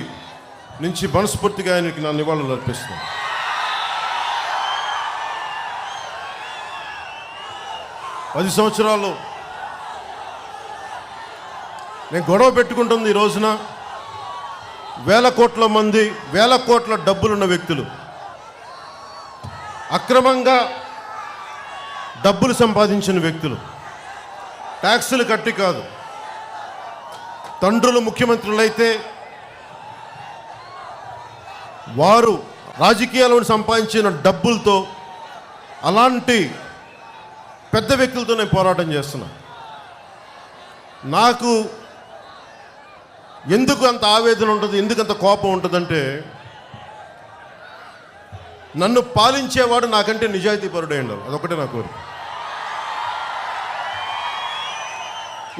నుంచి మనస్ఫూర్తిగా ఆయనకి నా నివాళులు అర్పిస్తున్నాను. పది సంవత్సరాలు నేను గొడవ పెట్టుకుంటుంది ఈ రోజున వేల కోట్ల డబ్బులున్న వ్యక్తులు, అక్రమంగా డబ్బులు సంపాదించిన వ్యక్తులు, ట్యాక్సులు కట్టి కాదు, తండ్రులు ముఖ్యమంత్రులైతే వారు రాజకీయాలను సంపాదించిన డబ్బులతో అలాంటి పెద్ద వ్యక్తులతో నేను పోరాటం చేస్తున్నా. నాకు ఎందుకు అంత ఆవేదన ఉంటుంది, ఎందుకు అంత కోపం ఉంటుందంటే, నన్ను పాలించేవాడు నాకంటే నిజాయితీపరుడై ఉండాలి. అదొకటే నా కోరిక.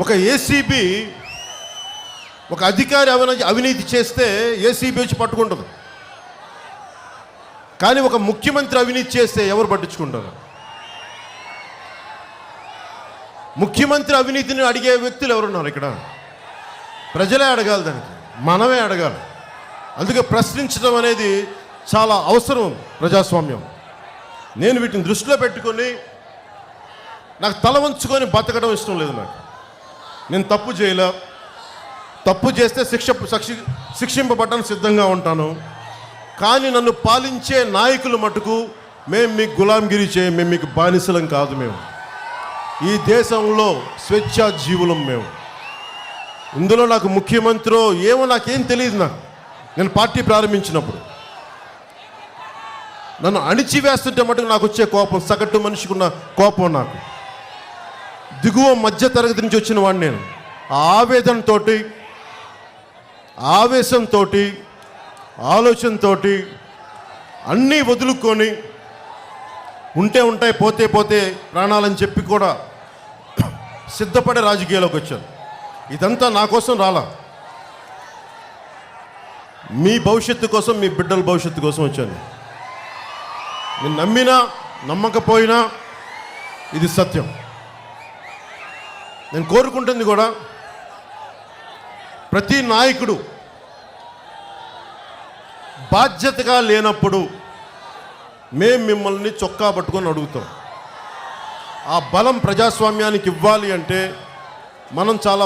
ఒక ఏసీబీ ఒక అధికారి అవినీతి చేస్తే ఏసీబీ వచ్చి పట్టుకుంటుంది, కానీ ఒక ముఖ్యమంత్రి అవినీతి చేస్తే ఎవరు పట్టించుకుంటారు? ముఖ్యమంత్రి అవినీతిని అడిగే వ్యక్తులు ఎవరున్నారు ఇక్కడ? ప్రజలే అడగాలి, దానికి మనమే అడగాలి. అందుకే ప్రశ్నించడం అనేది చాలా అవసరం ప్రజాస్వామ్యం. నేను వీటిని దృష్టిలో పెట్టుకొని నాకు తల వంచుకొని బతకడం ఇష్టం లేదు. నేను తప్పు చేయలే, తప్పు చేస్తే శిక్షింపబడడానికి సిద్ధంగా ఉంటాను. కానీ నన్ను పాలించే నాయకులు మటుకు మేము మీకు గులాంగిరి చేయం, మేము మీకు బానిసలం కాదు. మేము ఈ దేశంలో స్వేచ్ఛా జీవులం మేము. ఇందులో నాకు ముఖ్యమంత్రి ఏమో నాకేం తెలియదు. నేను పార్టీ ప్రారంభించినప్పుడు నన్ను అణిచివేస్తుంటే మటుకు నాకు వచ్చే కోపం, సగటు మనిషికి ఉన్న కోపం నాకు. దిగువ మధ్య తరగతి నుంచి వచ్చిన వాడిని నేను. ఆ ఆవేదనతో, ఆవేశంతో, ఆలోచనతో అన్నీ వదులుకొని ఉంటే ఉంటాయి, పోతే పోతే ప్రాణాలని చెప్పి కూడా సిద్ధపడే రాజకీయాల్లోకి వచ్చాను. ఇదంతా నా కోసం రాలా, మీ భవిష్యత్తు కోసం, మీ బిడ్డల భవిష్యత్తు కోసం వచ్చాను. నేను నమ్మినా నమ్మకపోయినా ఇది సత్యం. నేను కోరుకుంటుంది కూడా ప్రతి నాయకుడు బాధ్యతగా లేనప్పుడు మేము మిమ్మల్ని చొక్కా పట్టుకొని అడుగుతాం. ఆ బలం ప్రజాస్వామ్యానికి ఇవ్వాలి అంటే మనం చాలా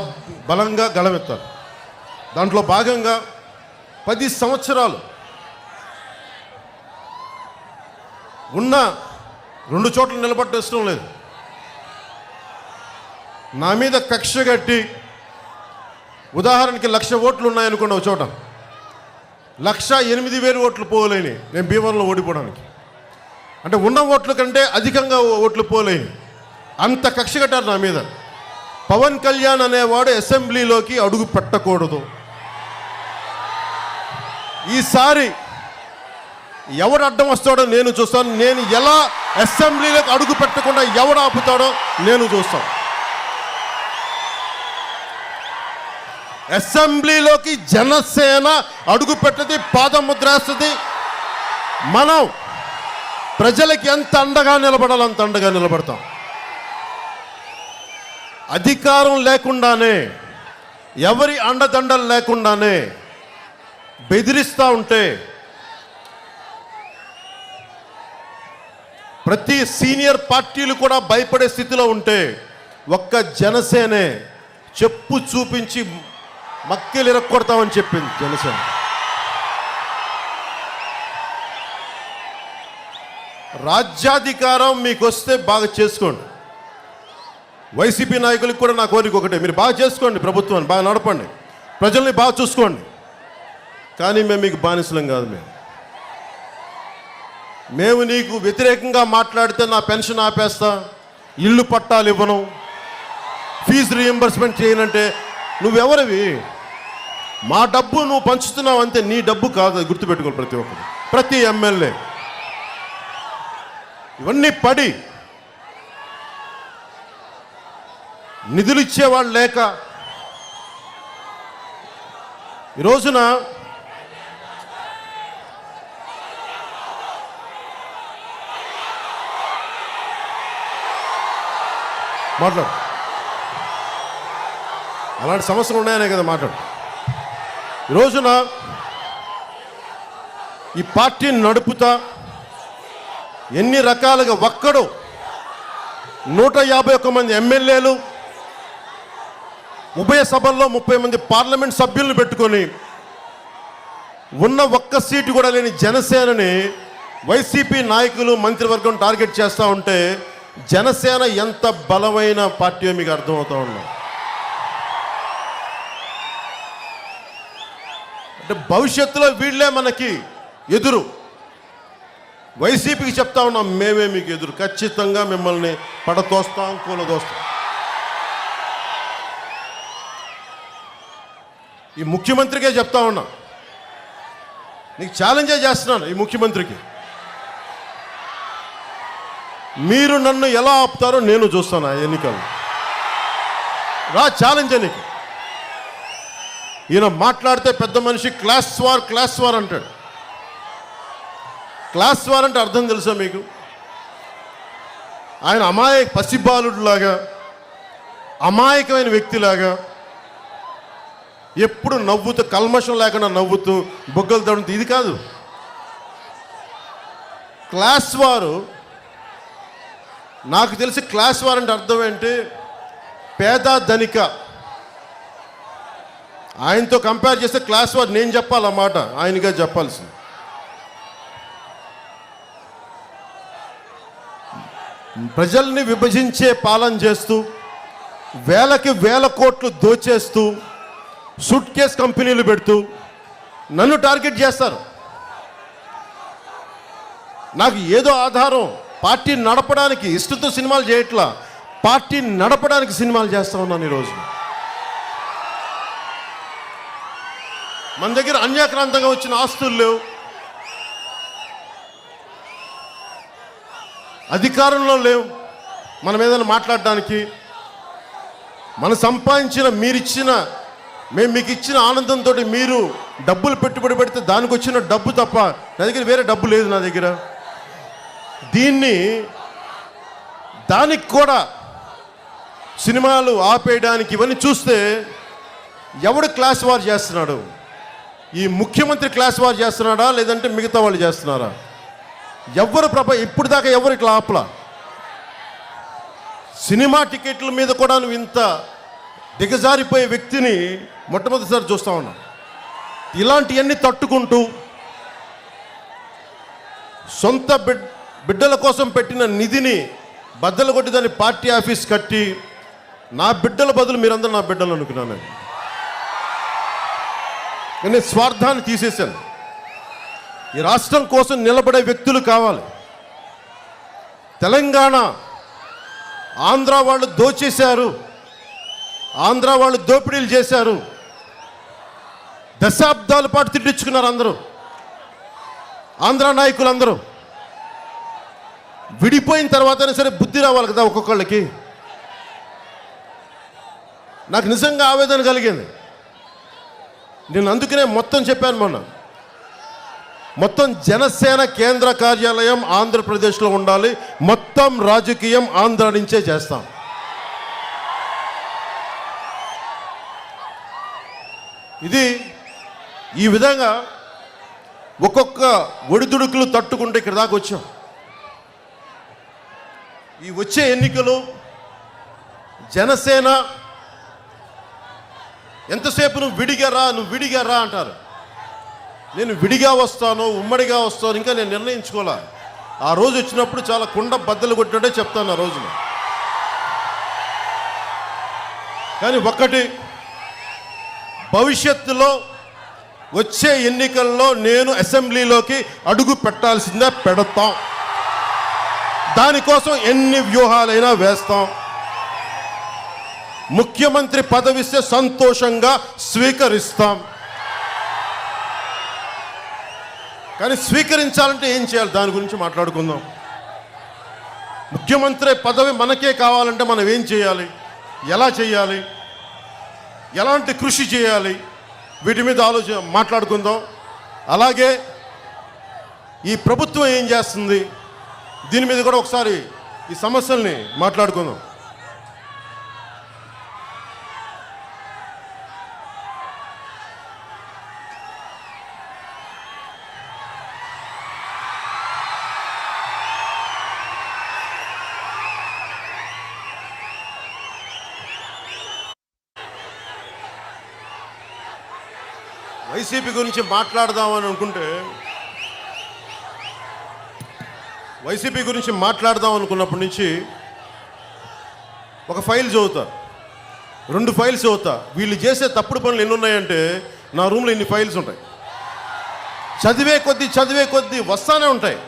బలంగా గళమెత్తాలి. దాంట్లో భాగంగా 10 సంవత్సరాలు ఉన్న 2 చోట్ల నిలబడటం ఇష్టం లేదు. నా మీద కక్ష కట్టి, ఉదాహరణకి 1,00,000 ఓట్లు ఉన్నాయనుకోండి, ఒక చోట 1,08,000 ఓట్లు పోలేని నేను భీమవరంలో ఓడిపోవడానికి. అంటే ఉన్న ఓట్ల కంటే అధికంగా ఓట్లు పోలేని అంత కక్ష కట్టారు నా మీద. పవన్ కళ్యాణ్ అనేవాడు అసెంబ్లీలోకి అడుగు పెట్టకూడదు. ఈసారి ఎవడు అడ్డం వస్తాడో నేను చూస్తాను. నేను ఎలా అసెంబ్లీలోకి అడుగు పెట్టకుండా ఎవడు ఆపుతాడో నేను చూస్తాను. అసెంబ్లీలోకి జనసేన అడుగు పెట్టది, పాదముద్రేస్తుంది. మనం ప్రజలకి ఎంత అండగా నిలబడాలో అంత అండగా నిలబడతాం. అధికారం లేకుండానే, ఎవరి అండదండలు లేకుండానే బెదిరిస్తూ ఉంటే, ప్రతి సీనియర్ పార్టీలు కూడా భయపడే స్థితిలో ఉంటే, ఒక్క జనసేనే చెప్పు చూపించి మక్కెలు ఇరక్కొడతామని చెప్పింది జనసేన. రాజ్యాధికారం మీకు వస్తే బాగా చేసుకోండి. వైసీపీ నాయకులకు కూడా నా కోరిక ఒకటే, మీరు బాగా చేసుకోండి, ప్రభుత్వాన్ని బాగా నడపండి, ప్రజల్ని బాగా చూసుకోండి. కానీ మేము మీకు బానిసలం కాదు. మేము నీకు వ్యతిరేకంగా మాట్లాడితే నా పెన్షన్ ఆపేస్తా, ఇల్లు పట్టాలు ఇవ్వను, ఫీజు రీఎంబర్స్మెంట్ చేయనంటే నువ్వెవరివి? మా డబ్బు నువ్వు పంచుతున్నావు అంతే, నీ డబ్బు కాదు. అది గుర్తుపెట్టుకోవాలి ప్రతి ఒక్కరు, ప్రతి ఎమ్మెల్యే. ఇవన్నీ పడి నిధులు ఇచ్చేవాళ్ళు లేక ఈ రోజున మాట్లాడు, అలాంటి సమస్యలు ఉన్నాయనే కదా మాట్లాడు. ఈ రోజున ఈ పార్టీని నడుపుతా ఎన్ని రకాలుగా ఒక్కడు 151 మంది ఎమ్మెల్యేలు, ఉభయ సభల్లో 30 మంది పార్లమెంట్ సభ్యులను పెట్టుకొని ఉన్న ఒక్క సీటు కూడా లేని జనసేనని వైసీపీ నాయకులు, మంత్రివర్గం టార్గెట్ చేస్తూ ఉంటే జనసేన ఎంత బలమైన పార్టీ మీకు అర్థమవుతూ ఉన్నాం. అంటే భవిష్యత్తులో వీళ్ళే మనకి ఎదురు. వైసీపీకి చెప్తా ఉన్నాం, మేమే మీకు ఎదురు, ఖచ్చితంగా మిమ్మల్ని పడతోస్తాం, కూలదోస్తాం. ఈ ముఖ్యమంత్రికే చెప్తా ఉన్నా, నీకు ఛాలెంజే చేస్తున్నాను. ఈ ముఖ్యమంత్రికి మీరు నన్ను ఎలా ఆపుతారో నేను చూస్తాను. ఆ ఎన్నికలు రా, ఛాలెంజ్ నీకు. ఈయన మాట్లాడితే పెద్ద మనిషి క్లాస్ వార్ అంటాడు. క్లాస్ వార్ అంటే అర్థం తెలుసా మీకు? ఆయన పసిబాలుడిలాగా, అమాయకమైన వ్యక్తిలాగా ఎప్పుడు నవ్వుతూ, కల్మషం లేకుండా నవ్వుతూ, బొగ్గలు తడుతూ, ఇది కాదు క్లాస్ వారు. నాకు తెలిసి క్లాస్ వార్ అంటే అర్థం ఏంటి? పేద ధనిక. ఆయనతో కంపేర్ చేస్తే క్లాస్ వార్ నేను చెప్పాలన్నమాట, ఆయనగా చెప్పాల్సింది. ప్రజల్ని విభజించే పాలన చేస్తూ వేలకి వేల కోట్లు దోచేస్తూ సూట్ కేస్ కంపెనీలు పెడుతూ నన్ను టార్గెట్ చేస్తారు. నాకు ఏదో ఆధారం పార్టీ నడపడానికి ఇష్టంతో సినిమాలు చేయట్లా, పార్టీ నడపడానికి సినిమాలు చేస్తా ఉన్నాను ఈరోజు. మన దగ్గర అన్యాక్రాంతంగా వచ్చిన ఆస్తులు లేవు, అధికారంలో లేవు మన మీద మాట్లాడడానికి. మనం సంపాదించిన మేము మీకు ఇచ్చిన ఆనందంతో మీరు డబ్బులు పెట్టుబడి పెడితే దానికి వచ్చిన డబ్బు తప్ప నా దగ్గర వేరే డబ్బు లేదు నా దగ్గర. దానికి కూడా సినిమాలు ఆపేయడానికి ఇవన్నీ చూస్తే ఎవడు క్లాస్ వార్ చేస్తున్నాడు? ఈ ముఖ్యమంత్రి క్లాస్ వార్ చేస్తున్నాడా లేదంటే మిగతా వాళ్ళు చేస్తున్నారా? ఇప్పుడు దాకా ఎవరు ఇట్లా ఆపలా. సినిమా టికెట్ల మీద కూడా నువ్వు ఇంత దిగజారిపోయే వ్యక్తిని మొట్టమొదటిసారి చూస్తా ఉన్నాం. ఇలాంటివన్నీ తట్టుకుంటూ సొంత బిడ్డల కోసం పెట్టిన నిధిని బద్దలు కొట్టి దాన్ని పార్టీ ఆఫీస్ కట్టి నా బిడ్డల బదులు మీరందరూ నా బిడ్డలు అనుకున్నాను. నేను స్వార్థాన్ని తీసేశాను. ఈ రాష్ట్రం కోసం నిలబడే వ్యక్తులు కావాలి. తెలంగాణ ఆంధ్ర వాళ్ళు దోచేశారు, ఆంధ్ర వాళ్ళు దోపిడీలు చేశారు, దశాబ్దాల పాటు తిట్టించుకున్నారు అందరూ. ఆంధ్ర నాయకులందరూ విడిపోయిన తర్వాతైనా సరే బుద్ధి రావాలి కదా ఒక్కొక్కళ్ళకి. నాకు నిజంగా ఆవేదన కలిగింది. నేను అందుకనే మొత్తం చెప్పాను మొన్న, మొత్తం జనసేన కేంద్ర కార్యాలయం ఆంధ్రప్రదేశ్లో ఉండాలి, మొత్తం రాజకీయం ఆంధ్ర నుంచే చేస్తాం. ఇది ఈ విధంగా ఒక్కొక్క ఒడిదుడుకులు తట్టుకుంటే ఇక్కడ దాకా వచ్చాం. ఈ వచ్చే ఎన్నికలు జనసేన ఎంతసేపు నువ్వు విడిగా రా అంటారు. నేను విడిగా వస్తాను, ఉమ్మడిగా వస్తాను, ఇంకా నేను నిర్ణయించుకోలే. ఆ రోజు వచ్చినప్పుడు చాలా కుండ బద్దలు కొట్టినట్టే చెప్తాను ఆ రోజున. కానీ ఒక్కటి, భవిష్యత్తులో వచ్చే ఎన్నికల్లో నేను అసెంబ్లీలోకి అడుగు పెట్టాల్సిందే, పెడతాం. దానికోసం ఎన్ని వ్యూహాలైనా వేస్తాం. ముఖ్యమంత్రి పదవిస్తే సంతోషంగా స్వీకరిస్తాం. కానీ స్వీకరించాలంటే ఏం చేయాలి దాని గురించి మాట్లాడుకుందాం. ముఖ్యమంత్రి పదవి మనకే కావాలంటే మనం ఏం చేయాలి, ఎలా చేయాలి, ఎలాంటి కృషి చేయాలి, వీటి మీద మాట్లాడుకుందాం. అలాగే ఈ ప్రభుత్వం ఏం చేస్తుంది దీని మీద కూడా ఒకసారి ఈ సమస్యల్ని మాట్లాడుకుందాం. వైసీపీ గురించి మాట్లాడదామని అనుకుంటే, వైసీపీ గురించి మాట్లాడదాం అనుకున్నప్పటి నుంచి ఒక ఫైల్ చదువుతా, 2 ఫైల్స్ చదువుతా. వీళ్ళు చేసే తప్పుడు పనులు ఎన్ని ఉన్నాయంటే నా రూమ్లో ఇన్ని ఫైల్స్ ఉంటాయి. చదివే కొద్దీ వస్తానే ఉంటాయి.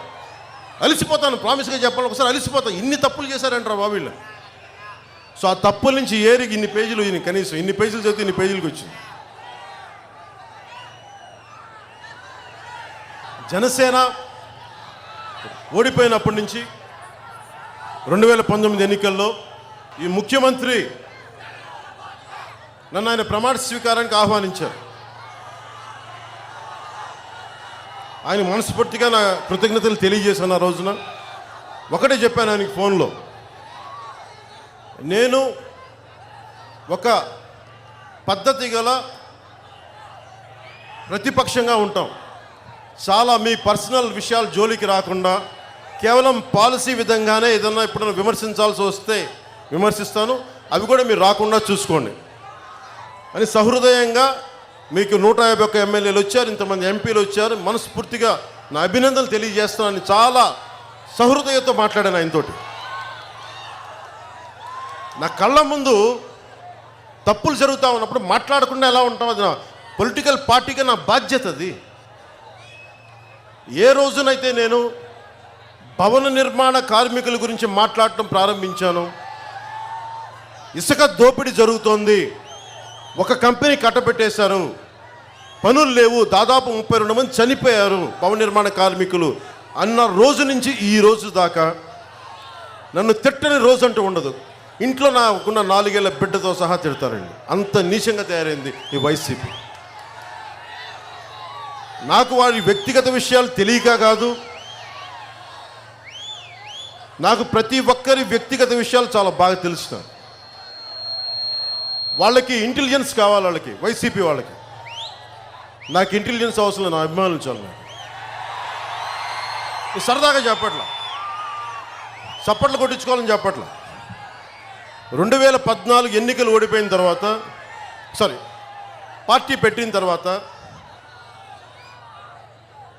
అలిసిపోతాను, ప్రామిస్గా చెప్పాలి, ఒకసారి అలిసిపోతాను. ఇన్ని తప్పులు చేశారంటారా బాబు వీళ్ళు. సో ఆ తప్పుల నుంచి ఏరికి ఇన్ని పేజీలు, కనీసం ఇన్ని పేజీలు చదివితే ఇన్ని పేజీలకు వచ్చింది. జనసేన ఓడిపోయినప్పటి నుంచి 2019 ఎన్నికల్లో ఈ ముఖ్యమంత్రి నన్ను ఆయన ప్రమాణ స్వీకారానికి ఆహ్వానించారు. ఆయన మనస్ఫూర్తిగా నా కృతజ్ఞతలు తెలియజేశాను. ఆ రోజున ఒకటే చెప్పాను ఆయనకి ఫోన్లో, నేను ఒక పద్ధతి గల ప్రతిపక్షంగా ఉంటాం, చాలా మీ పర్సనల్ విషయాలు జోలికి రాకుండా కేవలం పాలసీ విధంగానే ఏదన్నా ఎప్పుడైనా విమర్శించాల్సి వస్తే విమర్శిస్తాను, అవి కూడా మీరు రాకుండా చూసుకోండి అని సహృదయంగా, మీకు 151 ఎమ్మెల్యేలు వచ్చారు, ఇంతమంది ఎంపీలు వచ్చారు, మనస్ఫూర్తిగా నా అభినందనలు తెలియజేస్తానని చాలా సహృదయంతో మాట్లాడాను ఆయనతోటి. నా కళ్ళ ముందు తప్పులు జరుగుతూ ఉన్నప్పుడు మాట్లాడకుండా ఎలా ఉంటాం? అది నా పొలిటికల్ పార్టీగా నా బాధ్యత. అది ఏ రోజునైతే నేను భవన నిర్మాణ కార్మికుల గురించి మాట్లాడటం ప్రారంభించాను, ఇసుక దోపిడీ జరుగుతోంది, ఒక కంపెనీ కట్టబెట్టేశారు, పనులు లేవు, దాదాపు 32 మంది చనిపోయారు భవన నిర్మాణ కార్మికులు అన్న రోజు నుంచి ఈ రోజు దాకా నన్ను తిట్టని రోజు అంటూ ఉండదు. ఇంట్లో నాకున్న 4 ఏళ్ల బిడ్డతో సహా తిడతారండి. అంత నీచంగా తయారైంది ఈ వైసీపీ. నాకు వారి వ్యక్తిగత విషయాలు తెలియక కాదు, నాకు ప్రతి ఒక్కరి వ్యక్తిగత విషయాలు చాలా బాగా తెలుస్తాను. వాళ్ళకి ఇంటెలిజెన్స్ కావాలి, వాళ్ళకి వైసీపీ వాళ్ళకి. నాకు ఇంటెలిజెన్స్ అవసరం, నా అభిమానించాలి. నాకు సరదాగా చెప్పట్లా, చప్పట్లు కొట్టించుకోవాలని చెప్పట్లా. 2014 ఎన్నికలు ఓడిపోయిన తర్వాత, పార్టీ పెట్టిన తర్వాత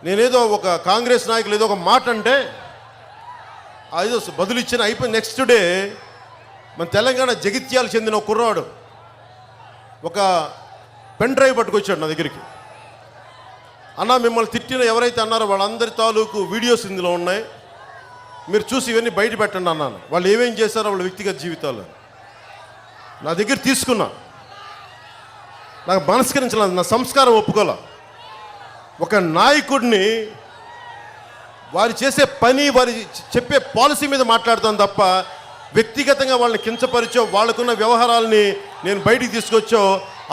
నేనేదో ఒక కాంగ్రెస్ నాయకులు ఏదో ఒక మాట అంటే ఏదో బదులు ఇచ్చిన అయిపోయి నెక్స్ట్ డే మన తెలంగాణ జగిత్యాలకు చెందిన ఒక కుర్రాడు ఒక పెన్ డ్రైవ్ పట్టుకొచ్చాడు నా దగ్గరికి. అన్న, మిమ్మల్ని తిట్టిన ఎవరైతే అన్నారో వాళ్ళందరి తాలూకు వీడియోస్ ఇందులో ఉన్నాయి, మీరు చూసి ఇవన్నీ బయట పెట్టండి అన్నాను. వాళ్ళు ఏమేం చేశారో వాళ్ళ వ్యక్తిగత జీవితాలు నా దగ్గర తీసుకున్నా. నాకు మనస్కరించలేదు, నా సంస్కారం ఒప్పుకోలే. ఒక నాయకుడిని వారు చేసే పని, వారి చెప్పే పాలసీ మీద మాట్లాడతాను తప్ప వ్యక్తిగతంగా వాళ్ళని కించపరిచో వాళ్ళకున్న వ్యవహారాలని నేను బయటికి తీసుకొచ్చో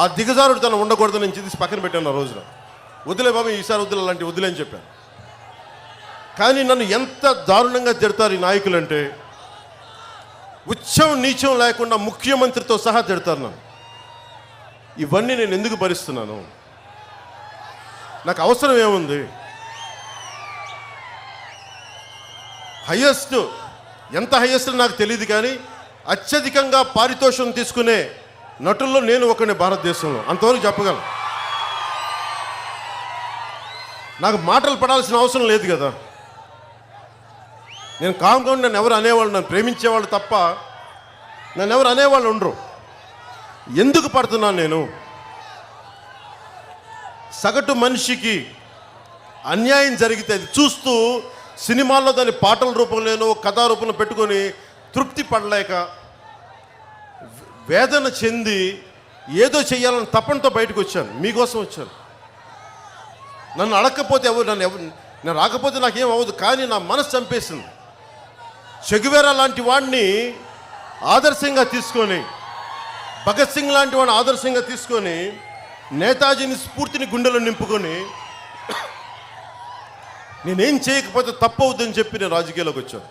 ఆ దిగజారుడు తను ఉండకూడదు. నేను తీసి పక్కన పెట్టాను ఆ రోజున. వదిలే బాబు, ఈసారి వదిలే, అలాంటి వదిలే అని చెప్పాను. కానీ నన్ను ఎంత దారుణంగా తిడతారు ఈ నాయకులు అంటే, ఉచ్చం నీచం లేకుండా ముఖ్యమంత్రితో సహా తిడతారు నన్ను. ఇవన్నీ నేను ఎందుకు భరిస్తున్నాను? నాకు అవసరం ఏముంది? హైయెస్ట్, ఎంత హైయెస్ట్ నాకు తెలియదు, కానీ అత్యధికంగా పారితోషికం తీసుకునే నటుల్లో నేను ఒకనే భారతదేశంలో, అంతవరకు చెప్పగలను. నాకు మాటలు పడాల్సిన అవసరం లేదు కదా. నేను కామ్గా నన్ను ఎవరు అనేవాళ్ళు, నన్ను ప్రేమించేవాళ్ళు తప్ప నన్ను ఎవరు అనేవాళ్ళు ఉండరు. ఎందుకు పడుతున్నాను నేను? సగటు మనిషికి అన్యాయం జరిగితే అది చూస్తూ సినిమాల్లో దాని పాటల రూపంలోనో కథా రూపంలో పెట్టుకొని తృప్తి పడలేక వేదన చెంది ఏదో చెయ్యాలని తపనతో బయటకు వచ్చాను. మీకోసం వచ్చాను. నన్ను అడగకపోతే నేను రాకపోతే నాకేం అవ్వదు, కానీ నా మనసు చంపేసింది. చెగువేరా లాంటి వాడిని ఆదర్శంగా తీసుకొని, భగత్ సింగ్ లాంటి వాడిని ఆదర్శంగా తీసుకొని, నేతాజీని స్ఫూర్తిని గుండెలో నింపుకొని నేనేం చేయకపోతే తప్పు అవుతుందని చెప్పి నేను రాజకీయాల్లోకి వచ్చాను.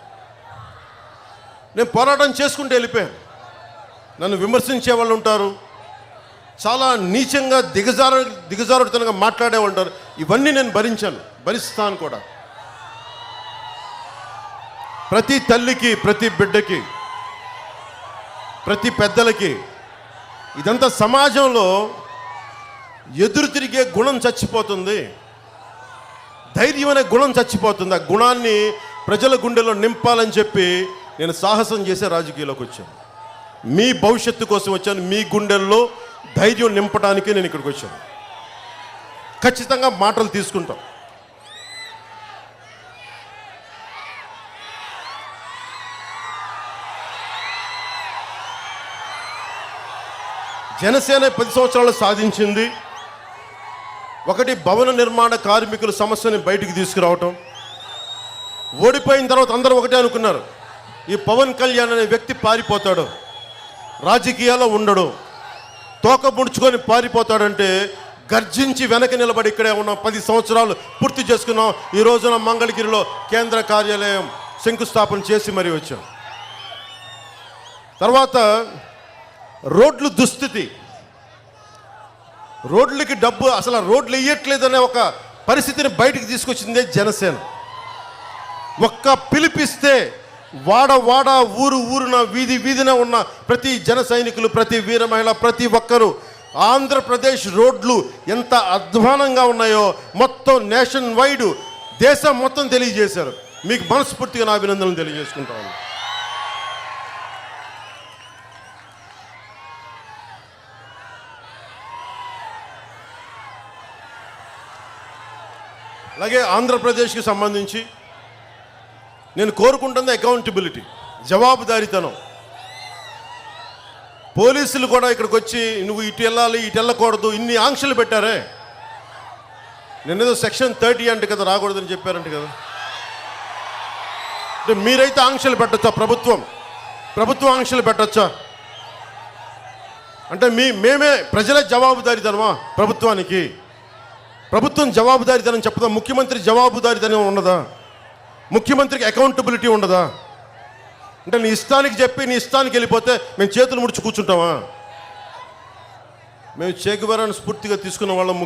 నేను పోరాటం చేసుకుంటూ వెళ్ళిపోయాను. నన్ను విమర్శించే వాళ్ళు ఉంటారు, చాలా నీచంగా దిగజారుడుతనంగా మాట్లాడే ఉంటారు. ఇవన్నీ నేను భరిస్తాను కూడా. ప్రతి తల్లికి, ప్రతి బిడ్డకి, ప్రతి పెద్దలకి ఇదంతా సమాజంలో ఎదురు తిరిగే గుణం చచ్చిపోతుంది, ధైర్యం అనే గుణం చచ్చిపోతుంది. ఆ గుణాన్ని ప్రజల గుండెలో నింపాలని చెప్పి నేను సాహసం చేసే రాజకీయాల్లోకి వచ్చాను. మీ భవిష్యత్తు కోసం వచ్చాను. మీ గుండెల్లో ధైర్యం నింపడానికి నేను ఇక్కడికి వచ్చాను. ఖచ్చితంగా మాటలు తీసుకుంటాం. జనసేన 10 సంవత్సరాలు సాధించింది ఒకటి, భవన నిర్మాణ కార్మికుల సమస్యని బయటికి తీసుకురావటం. ఓడిపోయిన తర్వాత అందరూ ఒకటే అనుకున్నారు, ఈ పవన్ కళ్యాణ్ అనే వ్యక్తి పారిపోతాడు, రాజకీయాల్లో ఉండడు, తోక ముడుచుకొని పారిపోతాడంటే గర్జించి వెనక నిలబడి ఇక్కడే ఉన్నాం. 10 సంవత్సరాలు పూర్తి చేసుకున్నాం. ఈ రోజున మంగళగిరిలో కేంద్ర కార్యాలయం శంకుస్థాపన చేసి మరీ వచ్చాం. తర్వాత రోడ్లు దుస్థితి, రోడ్లకి డబ్బు, అసలు రోడ్లు వేయట్లేదనే ఒక పరిస్థితిని బయటికి తీసుకొచ్చిందే జనసేన. ఒక్క పిలిపిస్తే వాడ ఊరు ఊరున వీధి వీధిన ఉన్న ప్రతి జన సైనికులు, ప్రతి వీర మహిళ, ప్రతి ఒక్కరూ ఆంధ్రప్రదేశ్ రోడ్లు ఎంత అధ్వానంగా ఉన్నాయో మొత్తం నేషన్ వైడ్, దేశం మొత్తం తెలియజేశారు. మీకు మనస్ఫూర్తిగా నా అభినందనలు తెలియజేసుకుంటాను. అలాగే ఆంధ్రప్రదేశ్కి సంబంధించి నేను కోరుకుంటుంది అకౌంటబిలిటీ, జవాబుదారీతనం. పోలీసులు కూడా ఇక్కడికి వచ్చి నువ్వు ఇటు వెళ్ళాలి ఇటు వెళ్ళకూడదు ఇన్ని ఆంక్షలు పెట్టారే. నేనేదో సెక్షన్ 30 అంటే కదా రాకూడదని చెప్పారంట కదా. అంటే మీరైతే ఆంక్షలు పెట్టచ్చా? ప్రభుత్వం ఆంక్షలు పెట్టచ్చా? అంటే మేమే ప్రజలే జవాబుదారీతనమా ప్రభుత్వానికి? ప్రభుత్వం జవాబుదారీతనం చెప్పదా? ముఖ్యమంత్రి జవాబుదారీతనం ఉండదా? ముఖ్యమంత్రికి అకౌంటబిలిటీ ఉండదా? అంటే నీ ఇష్టానికి చెప్పి నీ ఇష్టానికి వెళ్ళిపోతే మేము చేతులు ముడిచి కూర్చుంటామా? మేము చేగువారాన్ని స్ఫూర్తిగా తీసుకున్న వాళ్ళం.